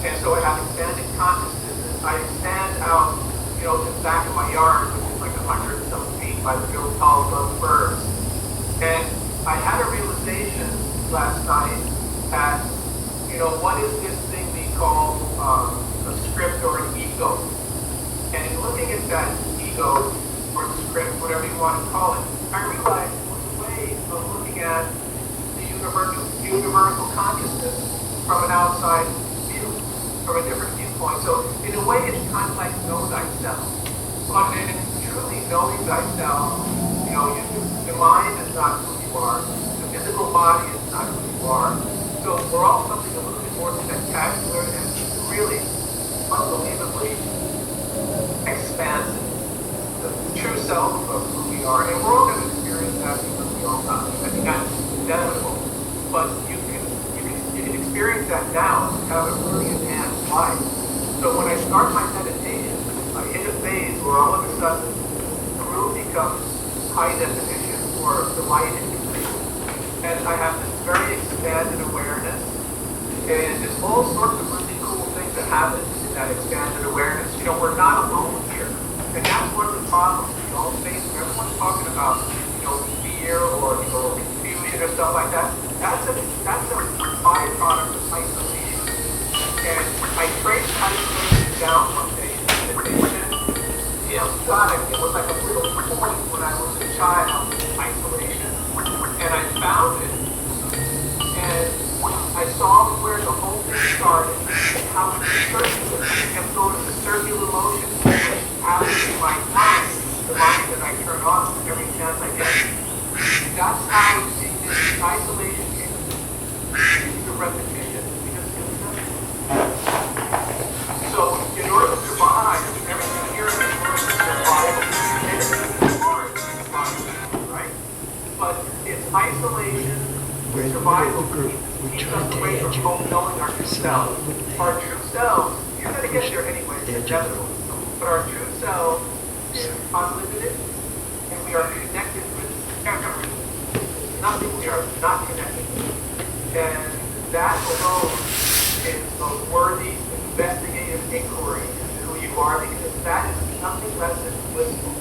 S5: And so I have expanded consciousness. I expand out, to the back of my yard, which is like 100 and some feet by the real tall above birds. And I had a realization last night that, what is this thing we call a script or an ego? And in looking at that ego or script, whatever you want to call it, I realized it was a way of looking at the universal consciousness from an outside view, from a different viewpoint. So in a way, it's kind of like know thyself. But in truly knowing thyself, your mind is not who you are. The physical body is not who you are. So we're all something a little bit more spectacular and really unbelievably expansive. The true self of who we are. And we're all going to experience that because we all die. I mean, that's inevitable. But you can experience that now and have a really enhanced life. So when I start my meditation, I hit a phase where all of a sudden the room becomes high definition or the light increases. And I have this very expanded awareness. And there's all sorts of really cool things that happen in that expanded awareness. We're not alone here. And that's one of the problems we all face. Everyone's talking about, fear or, confusion or stuff like that. That's a byproduct of isolation. And I traced isolation down one day in meditation. It was like a little point when I was a child, isolation. And I found it. And I saw where the whole thing started, how it's circular. It kept going in a circular motion. How my mind, the mind that I turn on every chance I get. That's how this isolation came to repetition. So in order to survive, everything here is in order to survive. It's hard to survive, right? But it's isolation, survival, keeps us away from fulfilling our true selves. Our true selves, you're going to get there anyway, it's inevitable. But our true self is unlimited, and we are connected with everything. Nothing we are not connected with. And that alone is a worthy, investigative inquiry into who you are, because that is nothing less than blissful.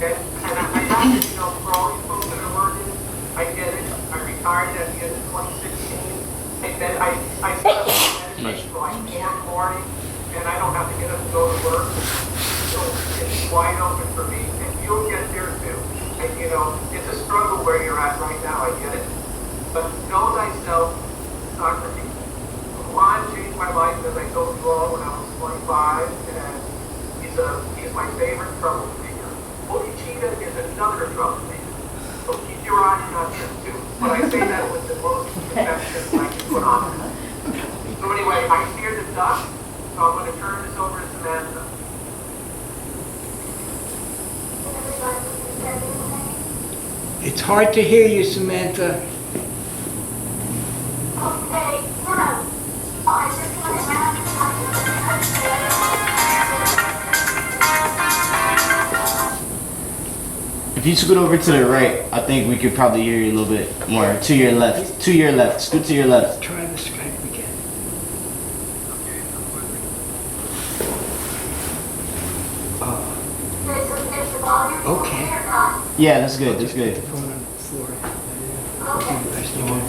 S5: And I have to, for all you folks that are learning, I get it. I retired at the end of 2016. And then I started meditation like 4 in the morning, and I don't have to get up and go to work. So it's wide open for me, and you'll get there too. And it's a struggle where you're at right now, I get it. But know thyself, Socrates. Juan changed my life, as I told you all, when I was 25, and he's my favorite troublemaker. Bodhicitta is another troublemaker. So keep your eyes on him too. But I say that with the most affection I can put on him. So anyway, I hear the duck, so I'm going to turn this over to Samantha.
S1: It's hard to hear you, Samantha.
S13: Okay, now, I
S11: If you scoot over to the right, I think we could probably hear you a little bit more. To your left. To your left. Scoot to your left.
S1: Try the Skype again. Okay.
S11: Yeah, that's good. That's good.
S1: Phone on the floor. I'll do the best you can.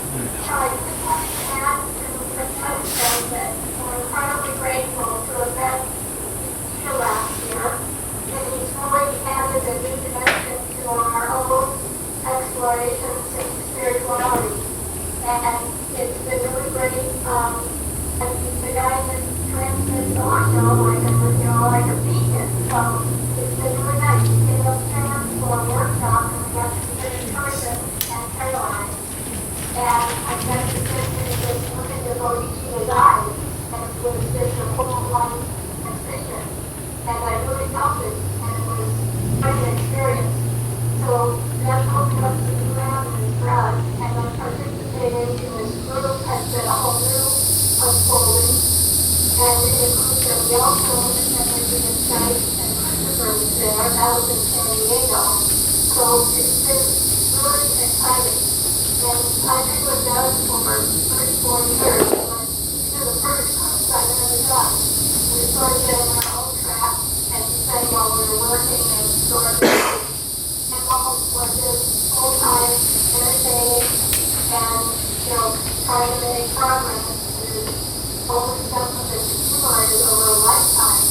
S13: We're incredibly grateful to have met here last year, and he's really added a new dimension to our own explorations in spirituality. And it's been really great. And he's the guy that transmits on, like a beacon. So it's been really nice. He gave us chance for a workshop, and we got to sit in person and Caroline. And I guess the person is just looking to go each of his eyes, and it was just a full-on transition. And I really felt it, and it was quite an experience. So that's opened up the new avenues for us, and then participating in this group has been a whole new unfolding. And it includes that we also attended the Skype and Christopher was there, that was in San Diego. So it's been really exciting. And I've been with them for 34 years. And these are the first times I've ever done. We started getting our own track and sang while we were working and sort of and almost was just full-time entertaining and, trying to make progress is always something that's accumulated over a lifetime.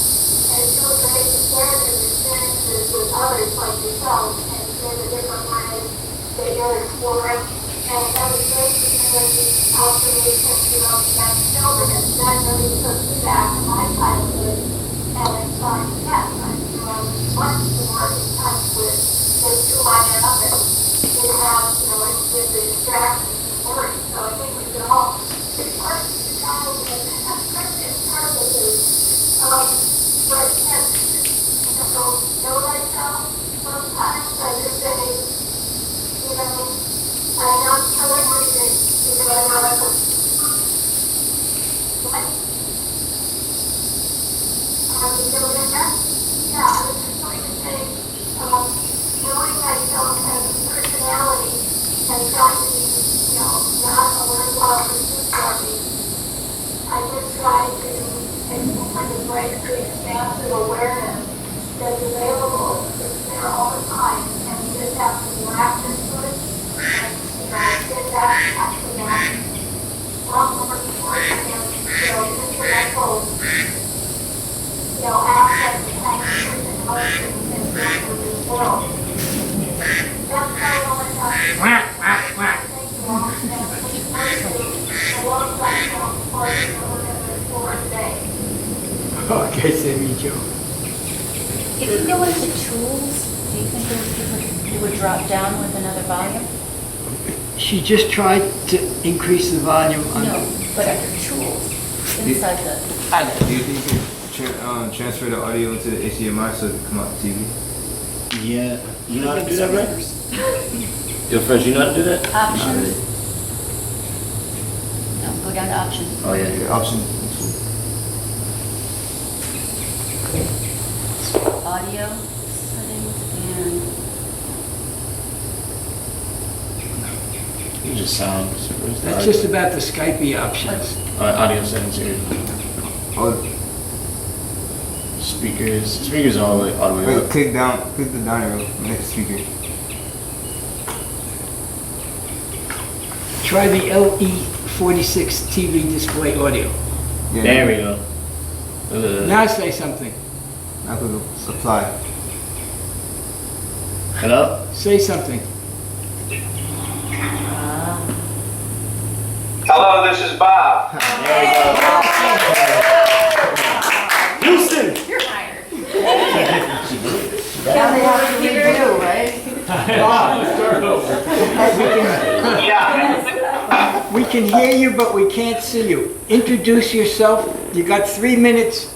S13: And it feels great to share these experiences with others like yourself and share the different ways that you're exploring. And that was great because the observation, that children, that really took me back to my childhood. And it's like, yes, I'm much more in touch with who I am and who have, with the distractions and worry. So I think we can all part of the childhood and have precious purposes. But yes, know myself, sometimes I just say, I'm not telling everything, I know I could. What? You know what that? Yeah, I was just going to say, knowing myself as a personality has gotten me, not a worthwhile pursuit for me. I just try to embrace the expansive awareness that's available. It's there all the time, and you just have to relax into it. Get that action out. Well, more important and, intellectual, aspects of action and emotion and work with this world. That's how I want to talk to you. Thank you all. And looking forward to a long platform for you that we're going to explore today.
S1: Okay, Sammy Joe.
S6: If you go into tools, do you think it would drop down with another volume?
S1: She just tried to increase the volume on.
S6: No, but under tools, inside the.
S3: Do you think you can transfer the audio to the HDMI so it can come out to TV?
S11: Yeah. You know how to do that, right?
S8: Yo, Fresh, you know how to do that?
S6: Options. No, go down to options.
S3: Oh yeah, option.
S6: Audio settings and.
S11: You just sound.
S1: That's just about the Skype options.
S11: Audio settings here.
S3: Oh,
S11: Speakers all the way
S3: wait,
S11: up.
S3: click the down arrow, next speaker.
S1: Try the LE46 TV display audio.
S3: Yeah.
S11: There we go.
S1: Now say something.
S3: I could apply.
S11: Hello?
S1: Say something.
S5: Hello, this is Bob.
S11: Houston!
S6: You're hired.
S2: Now they have to redo, right?
S5: Yeah.
S1: We can hear you, but we can't see you. Introduce yourself. You got 3 minutes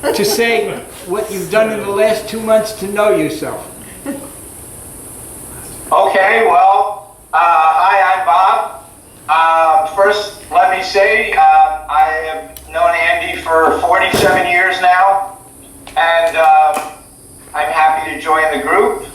S1: to say what you've done in the last 2 months to know yourself.
S5: Okay, well, hi, I'm Bob. First, let me say, I have known Andy for 47 years now, and I'm happy to join the group.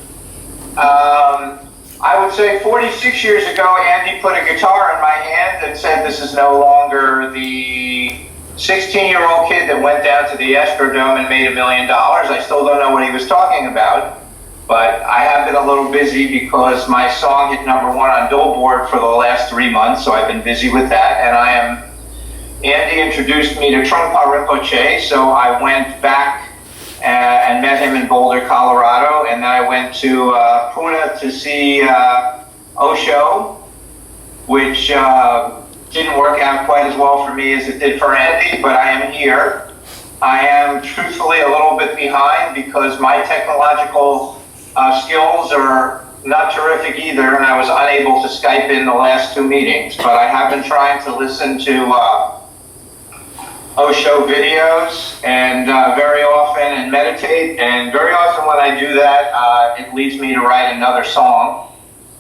S14: I would say 46 years ago, Andy put a guitar in my hand and said, "This is no longer the 16-year-old kid that went down to the Astrodome and made $1 million." I still don't know what he was talking about, but I have been a little busy because my song hit #1 on Billboard for the last 3 months, so I've been busy with that. And Andy introduced me to Trungpa Rinpoche, so I went back and met him in Boulder, Colorado, and then I went to Pune to see Osho, which didn't work out quite as well for me as it did for Andy, but I am here. I am truthfully a little bit behind because my technological skills are not terrific either, and I was unable to Skype in the last 2 meetings, but I have been trying to listen to Osho videos and very often and meditate, and very often when I do that, it leads me to write another song.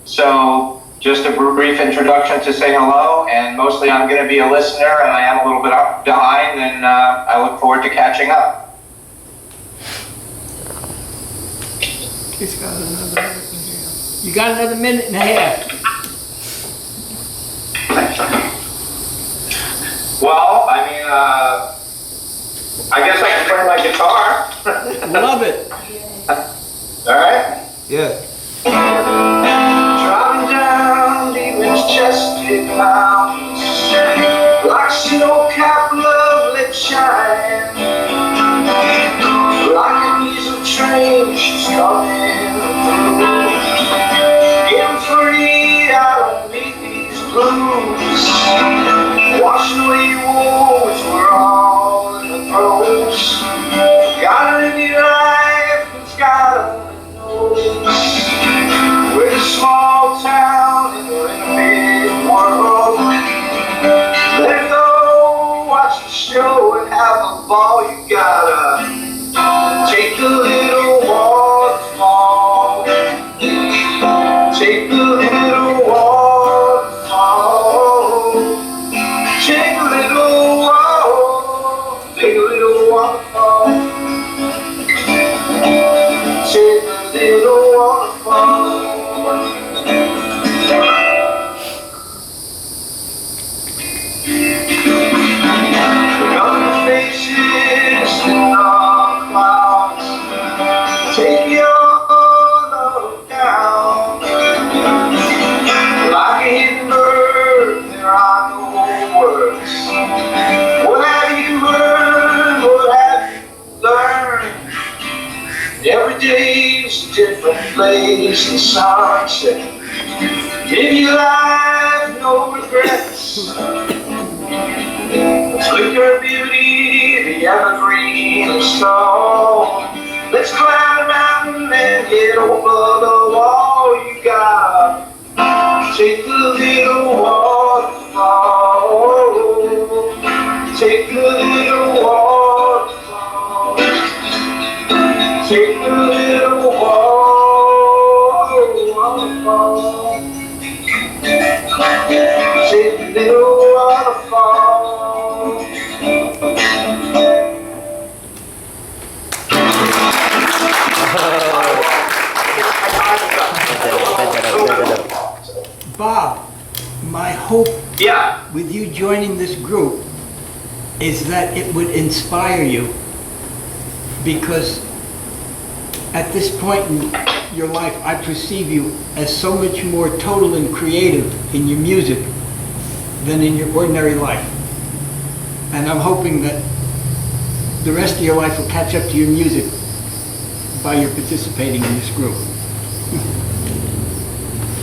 S14: So just a brief introduction to say hello, and mostly I'm going to be a listener, and I am a little bit behind, and I look forward to catching up.
S12: He's got another minute and a half.
S1: You got another minute and a half.
S14: Well, I mean, I guess I can play my guitar.
S1: Love it.
S14: All right?
S3: Yeah.
S14: Driving down the majestic mountains, like snow-capped lovely shine. Like a diesel train, she's coming through. Getting free out beneath these blues. Washing away your woes, we're all in the throes. Gotta live your life, it's gotta know. We're a small town and we're in a big world. Let go, watch the show and have a ball. You gotta take a little waterfall. Take a little waterfall. Take a little waterfall. Take a little waterfall. Take a little waterfall. Young faces in the clouds, take your love down. Like a hidden bird, there are no words. What have you heard? What have you learned? Every day's a different place and sunset. Live your life, no regrets. Flicker beauty, the evergreen and stone. Let's climb the mountain and get over the wall. You gotta take a little waterfall. Take a little waterfall. Take a little waterfall. Take a little waterfall.
S1: Bob, my hope
S14: Yeah.
S1: with you joining this group is that it would inspire you, because at this point in your life, I perceive you as so much more total and creative in your music than in your ordinary life. And I'm hoping that the rest of your life will catch up to your music by your participating in this group.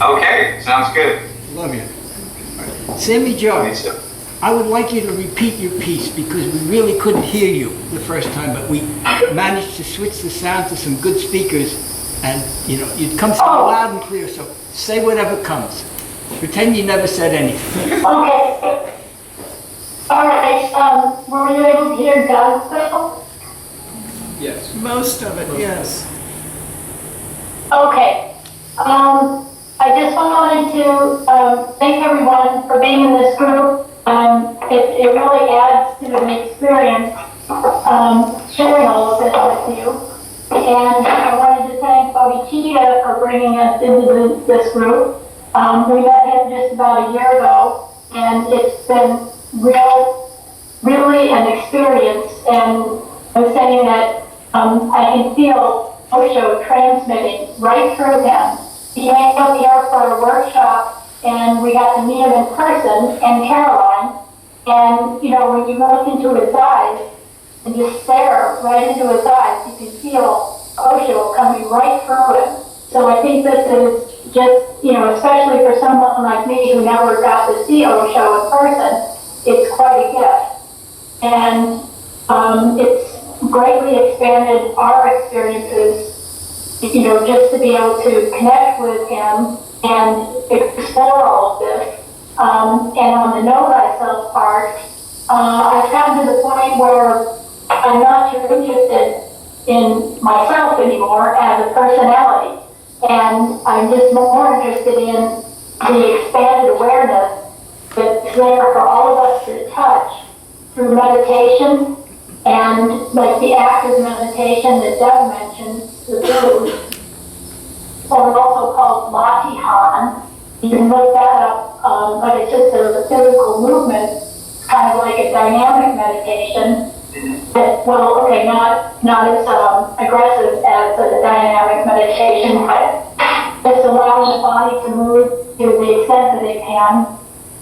S14: Okay, sounds good.
S1: Love you. Sammy Joe,
S14: Me too.
S1: I would like you to repeat your piece because we really couldn't hear you the first time, but we managed to switch the sound to some good speakers, and you'd come through loud and clear, so say whatever comes. Pretend you never said anything.
S13: Okay. All right, were you able to hear Godspell?
S9: Yes.
S12: Most of it, yes.
S13: Okay. I just wanted to thank everyone for being in this group. It really adds to the experience sharing all of this with you. And I wanted to thank Bodhicitta for bringing us into this group. We met him just about a year ago, and it's been really an experience. And I was saying that I can feel Osho transmitting right through him. He came up here for a workshop, and we got to meet him in person, and Caroline. And, you know, when you look into his eyes, and just stare right into his eyes, you can feel Osho coming right through him. So I think this is just, you know, especially for someone like me who never got to see Osho in person, it's quite a gift. And it's greatly expanded our experiences, you know, just to be able to connect with him and explore all of this. And on the know thyself part, I've gotten to the point where I'm not too interested in myself anymore as a personality. And I'm just more interested in the expanded awareness that's there for all of us to touch through meditation and like the active meditation that Doug mentioned, the Buddha, or also called Latihan. You can look that up, but it's just a physical movement, kind of like a dynamic meditation. That, well, okay, not as aggressive as a dynamic meditation, but just allowing the body to move to the extent that it can.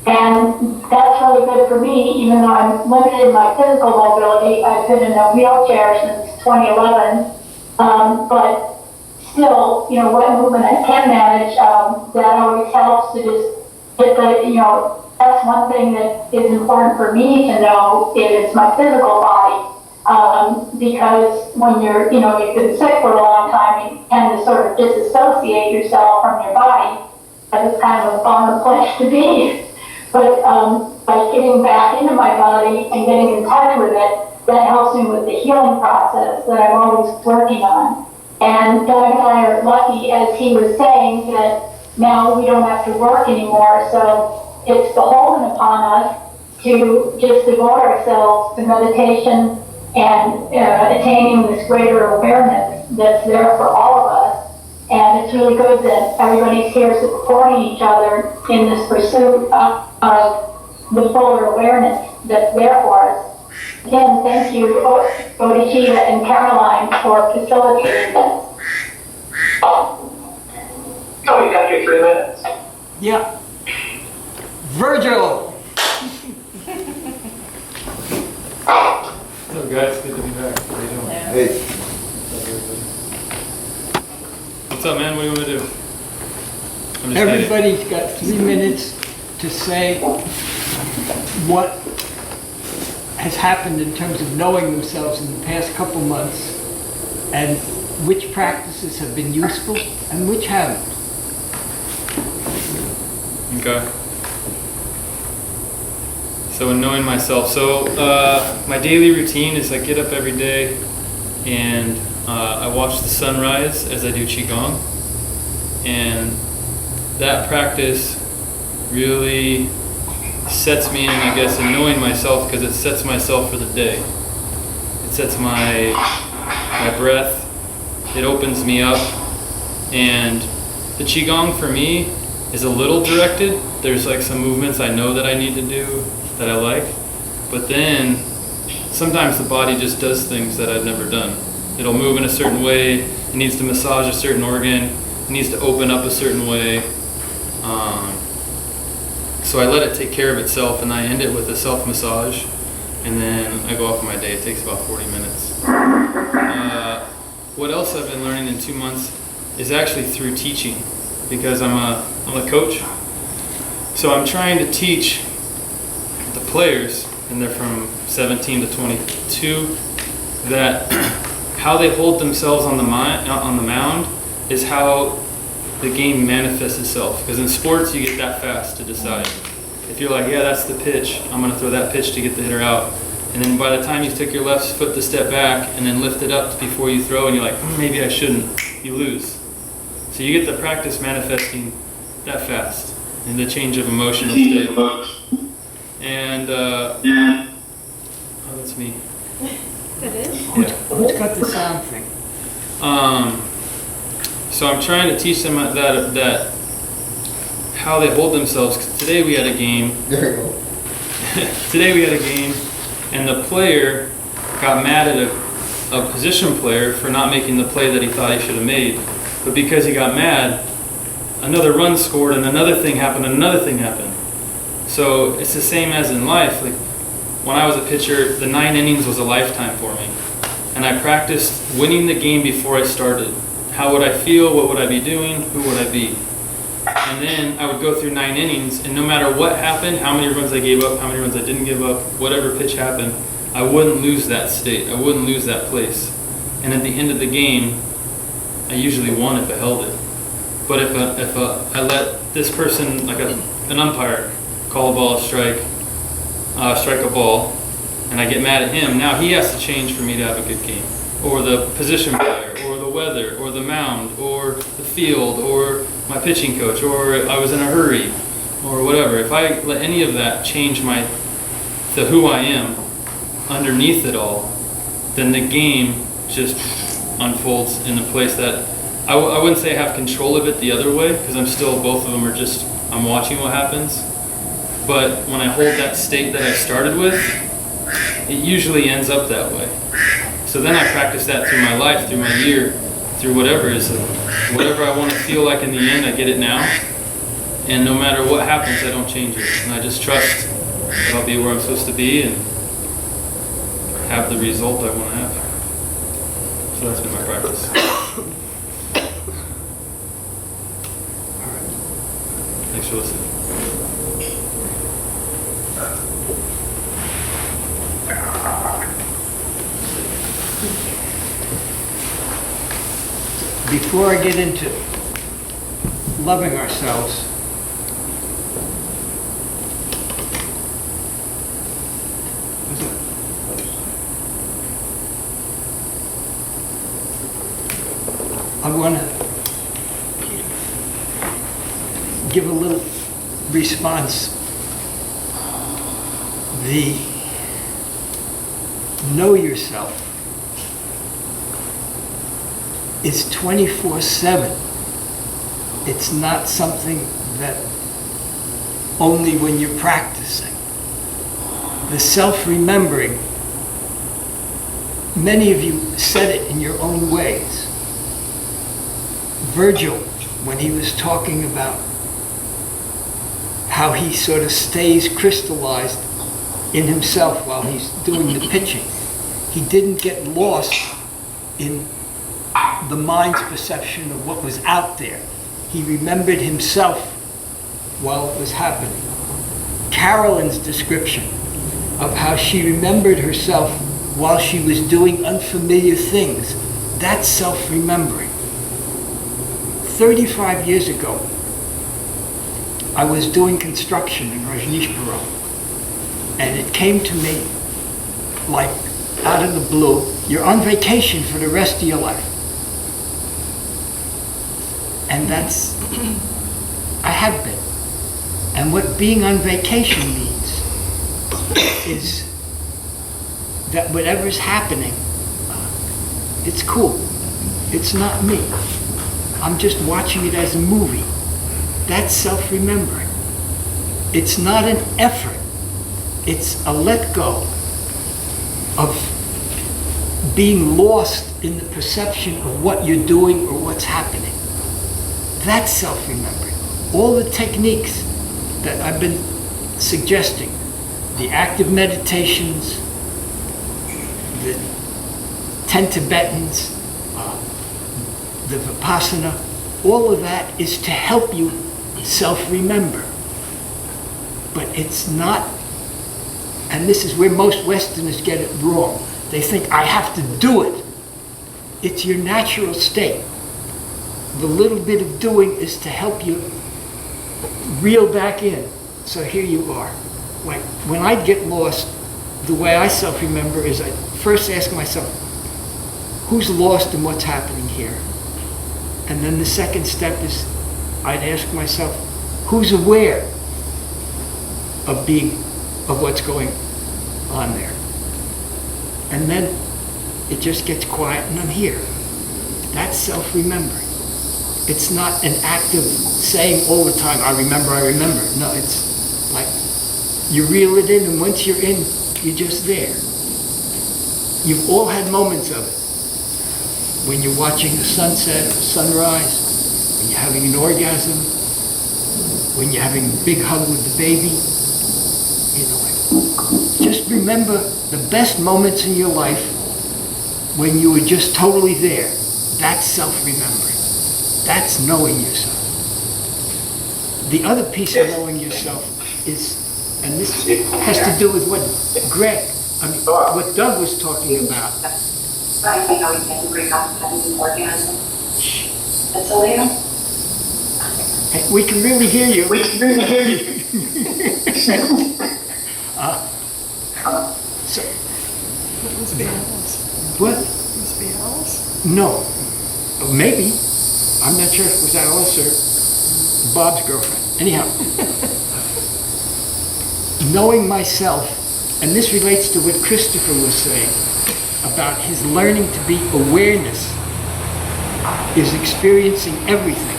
S13: And that's really good for me, even though I'm limited in my physical mobility. I've been in a wheelchair since 2011, but still, you know, what movement I can manage, that always helps to just get the, you know, that's one thing that is important for me to know is my physical body. Because when you're, you know, you've been sick for a long time, you tend to sort of disassociate yourself from your body. And it's kind of a bummer place to be. But by getting back into my body and getting in touch with it, that helps me with the healing process that I'm always working on. And Doug and I are lucky, as he was saying, that now we don't have to work anymore. So it's beholden upon us to just devote ourselves to meditation and attaining this greater awareness that's there for all of us. And it's really good that everybody's here supporting each other in this pursuit of the fuller awareness that's there for us. Again, thank you, Bodhicitta and Caroline, for facilitating this.
S14: Oh, you got your 3 minutes.
S1: Yeah. Virgil!
S9: What's up, guys? Good to be back. How you doing?
S3: Hey,
S9: What's up, man? What do you want to do? I'm just
S1: Everybody's got 3 minutes to say what has happened in terms of knowing themselves in the past couple months and which practices have been useful and which haven't.
S9: Okay. So in knowing myself, my daily routine is I get up every day and I watch the sunrise as I do Qigong. And that practice really sets me in, I guess, in knowing myself, because it sets myself for the day. It sets my breath, it opens me up, and the Qigong for me is a little directed. There's like some movements I know that I need to do that I like, but then sometimes the body just does things that I've never done. It'll move in a certain way, it needs to massage a certain organ, it needs to open up a certain way. So I let it take care of itself, and I end it with a self-massage, and then I go off my day. It takes about 40 minutes. What else I've been learning in 2 months is actually through teaching, because I'm a coach. So I'm trying to teach the players, and they're from 17 to 22, that how they hold themselves on the mound is how the game manifests itself. Because in sports, you get that fast to decide. If you're like, yeah, that's the pitch, I'm going to throw that pitch to get the hitter out. And then by the time you took your left foot to step back and then lift it up before you throw, and you're like, maybe I shouldn't, you lose. So you get the practice manifesting that fast in the change of emotional state. And, oh, that's me.
S10: It is?
S1: Who's got the sound thing?
S9: So I'm trying to teach them that how they hold themselves. 'Cause today we had a game.
S3: There you go.
S9: Today we had a game, and the player got mad at a position player for not making the play that he thought he should have made. But because he got mad, another run scored, and another thing happened, and another thing happened. So it's the same as in life. Like when I was a pitcher, the 9 innings was a lifetime for me. And I practiced winning the game before I started. How would I feel? What would I be doing? Who would I be? And then I would go through 9 innings, and no matter what happened, how many runs I gave up, how many runs I didn't give up, whatever pitch happened, I wouldn't lose that state. I wouldn't lose that place. And at the end of the game, I usually won if I held it. But if I let this person, like an umpire, call a ball a strike, strike a ball, and I get mad at him, now he has to change for me to have a good game. Or the position player, or the weather, or the mound, or the field, or my pitching coach, or I was in a hurry, or whatever. If I let any of that change the who I am underneath it all, then the game just unfolds in a place that I wouldn't say I have control of it the other way, because I'm still, both of them are just, I'm watching what happens. But when I hold that state that I started with, it usually ends up that way. So then I practice that through my life, through my year, through whatever is whatever I want to feel like in the end, I get it now. And no matter what happens, I don't change it. And I just trust that I'll be where I'm supposed to be and have the result I want to have. So that's been my practice. All right. Thanks for listening.
S1: Before I get into loving ourselves, I want to give a little response. The know yourself is 24/7. It's not something that only when you're practicing. The self-remembering, many of you said it in your own ways. Virgil, when he was talking about how he sort of stays crystallized in himself while he's doing the pitching, he didn't get lost in the mind's perception of what was out there. He remembered himself while it was happening. Carolyn's description of how she remembered herself while she was doing unfamiliar things, that's self-remembering. 35 years ago, I was doing construction in Rajneeshpuram, and it came to me like out of the blue, you're on vacation for the rest of your life. And that's, I have been. And what being on vacation means is that whatever's happening, it's cool. It's not me. I'm just watching it as a movie. That's self-remembering. It's not an effort. It's a let go of being lost in the perception of what you're doing or what's happening. That's self-remembering. All the techniques that I've been suggesting, the active meditations, the 10 Tibetans, the Vipassana, all of that is to help you self-remember. But it's not, and this is where most Westerners get it wrong. They think, I have to do it. It's your natural state. The little bit of doing is to help you reel back in. So here you are. Like when I get lost, the way I self-remember is I first ask myself, who's lost in what's happening here? And then the second step is I'd ask myself, who's aware of what's going on there? And then it just gets quiet and I'm here. That's self-remembering. It's not an act of saying all the time, I remember, I remember. No, it's like you reel it in, and once you're in, you're just there. You've all had moments of it. When you're watching the sunset or sunrise, when you're having an orgasm, when you're having a big hug with the baby. Just remember the best moments in your life when you were just totally there. That's self-remembering. That's knowing yourself. The other piece of knowing yourself is, and this has to do with what what Doug was talking about.
S15: Right, you know, you can bring up having an orgasm. That's Alina.
S1: Hey, we can really hear you.
S15: We can really hear you.
S1: So,
S12: It must be Alice.
S1: what?
S12: It must be Alice.
S1: No. Maybe. I'm not sure if it was Alice or Bob's girlfriend. Anyhow. Knowing myself, and this relates to what Christopher was saying about his learning to be awareness is experiencing everything.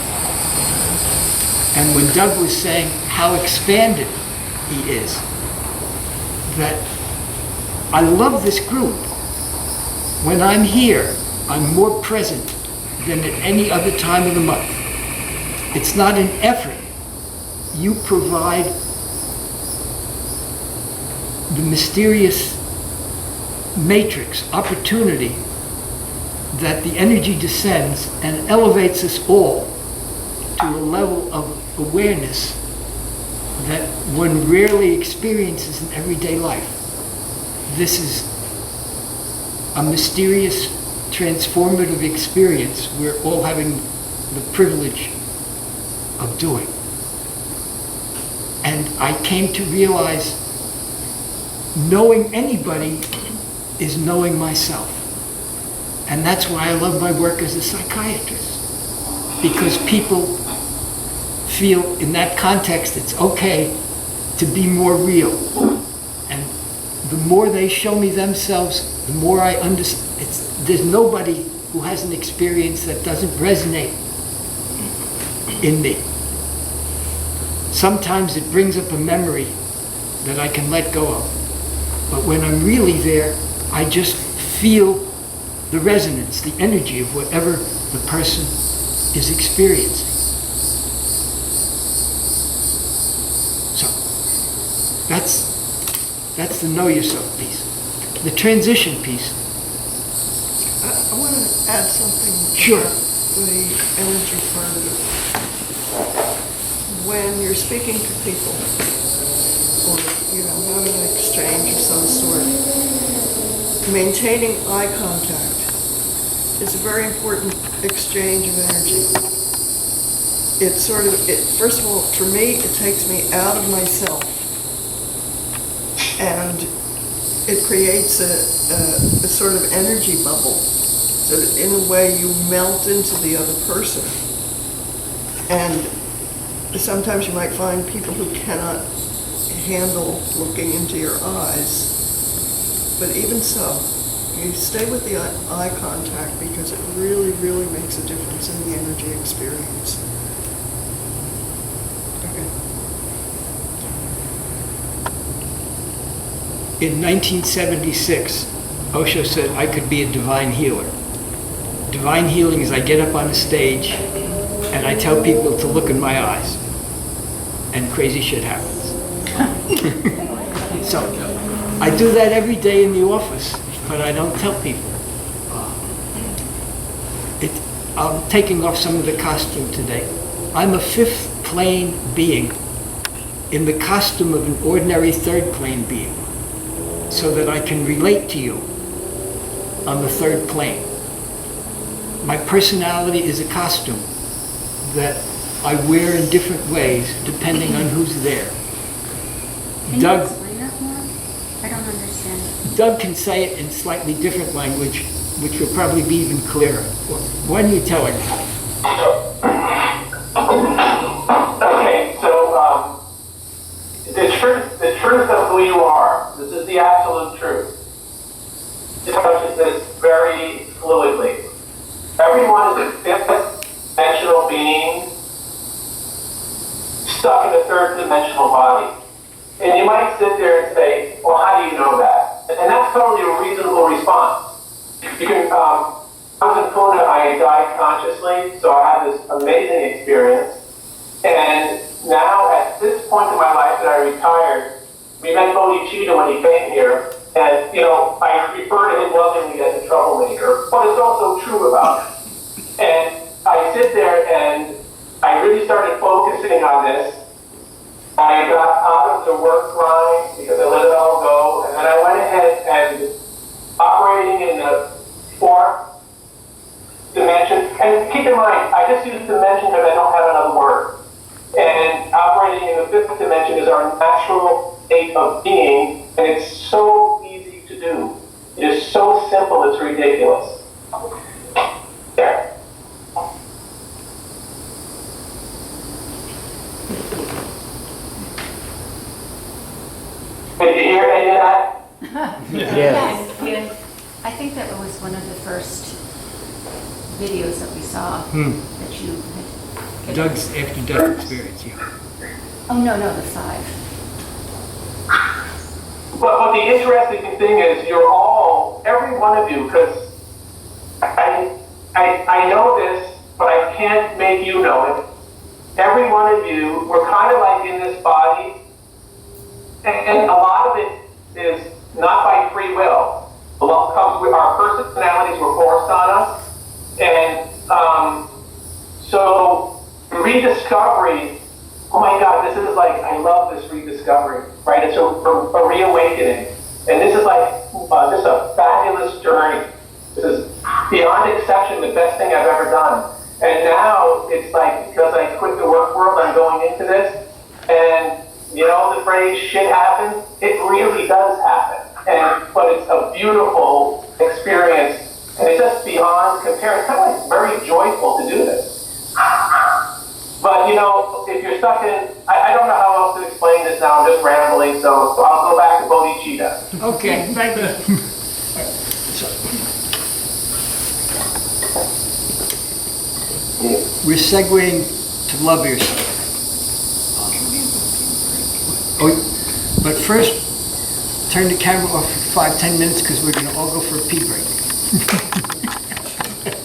S1: And when Doug was saying how expanded he is, that I love this group. When I'm here, I'm more present than at any other time of the month. It's not an effort. You provide the mysterious matrix, opportunity, that the energy descends and elevates us all to a level of awareness that one rarely experiences in everyday life. This is a mysterious, transformative experience we're all having the privilege of doing. And I came to realize knowing anybody is knowing myself. And that's why I love my work as a psychiatrist. Because people feel in that context it's okay to be more real. And the more they show me themselves, the more I understand. There's nobody who has an experience that doesn't resonate in me. Sometimes it brings up a memory that I can let go of. But when I'm really there, I just feel the resonance, the energy of whatever the person is experiencing. So, that's the know yourself piece. The transition piece.
S12: I want to add something.
S1: Sure.
S12: About the energy part of it. When you're speaking to people, or having an exchange of some sort, maintaining eye contact is a very important exchange of energy. It's first of all, for me, it takes me out of myself, and it creates a sort of energy bubble, so that in a way you melt into the other person. And sometimes you might find people who cannot handle looking into your eyes, but even so, you stay with the eye contact because it really, really makes a difference in the energy experience. Okay.
S1: In 1976, Osho said I could be a divine healer. Divine healing is I get up on a stage and I tell people to look in my eyes, and crazy shit happens. So I do that every day in the office, but I don't tell people. I'm taking off some of the costume today. I'm a fifth plane being in the costume of an ordinary third plane being, so that I can relate to you on the third plane. My personality is a costume that I wear in different ways depending on who's there.
S6: Can
S1: Doug,
S6: you explain that more? I don't understand.
S1: Doug can say it in slightly different language, which will probably be even clearer. Why don't you tell her?
S14: Okay, so the truth of who you are, this is the absolute truth. It touches this very fluidly. Every everyone is a fifth dimensional being stuck in a third dimensional body. And you might sit there and say, well, how do you know that? And that's totally a reasonable response. You can, I was in Pune, I died consciously, so I had this amazing experience. And now, at this point in my life that I retired, we met Bodhicitta when he came here, and, you know, I refer to him lovingly as a troublemaker, but it's also true about him. And I sit there and I really started focusing on this. I got out of the work grind because I let it all go, and then I went ahead and operating in the fourth dimension. And keep in mind, I just use dimension because I don't have another word. And operating in the fifth dimension is our natural state of being, and it's so easy to do. It is so simple, it's ridiculous. There. Did you hear any of that?
S6: Yes. I think that was one of the first videos that we saw that you had.
S1: Doug's after-death experience, yeah.
S6: Oh, no, the 5.
S14: But the interesting thing is, you're all, every one of you, because I know this, but I can't make you know it. Every one of you, we're kind of like in this body, and a lot of it is not by free will. A lot comes with our personalities were forced on us, and so rediscovery. Oh my God, this is like, I love this rediscovery, right? It's a reawakening. And this is like, this is a fabulous journey. This is beyond exception the best thing I've ever done. And now it's like, because I quit the work world, I'm going into this. And you know the phrase, shit happens? It really does happen. But it's a beautiful experience. And it's just beyond compare. It's kind of like very joyful to do this. But, you know, if you're stuck in, I don't know how else to explain this now, I'm just rambling, so I'll go back to Bodhicitta.
S1: Okay, thank you. We're segueing to love yourself. Oh, but first, turn the camera off for 5-10 minutes because we're going to all go for a pee break.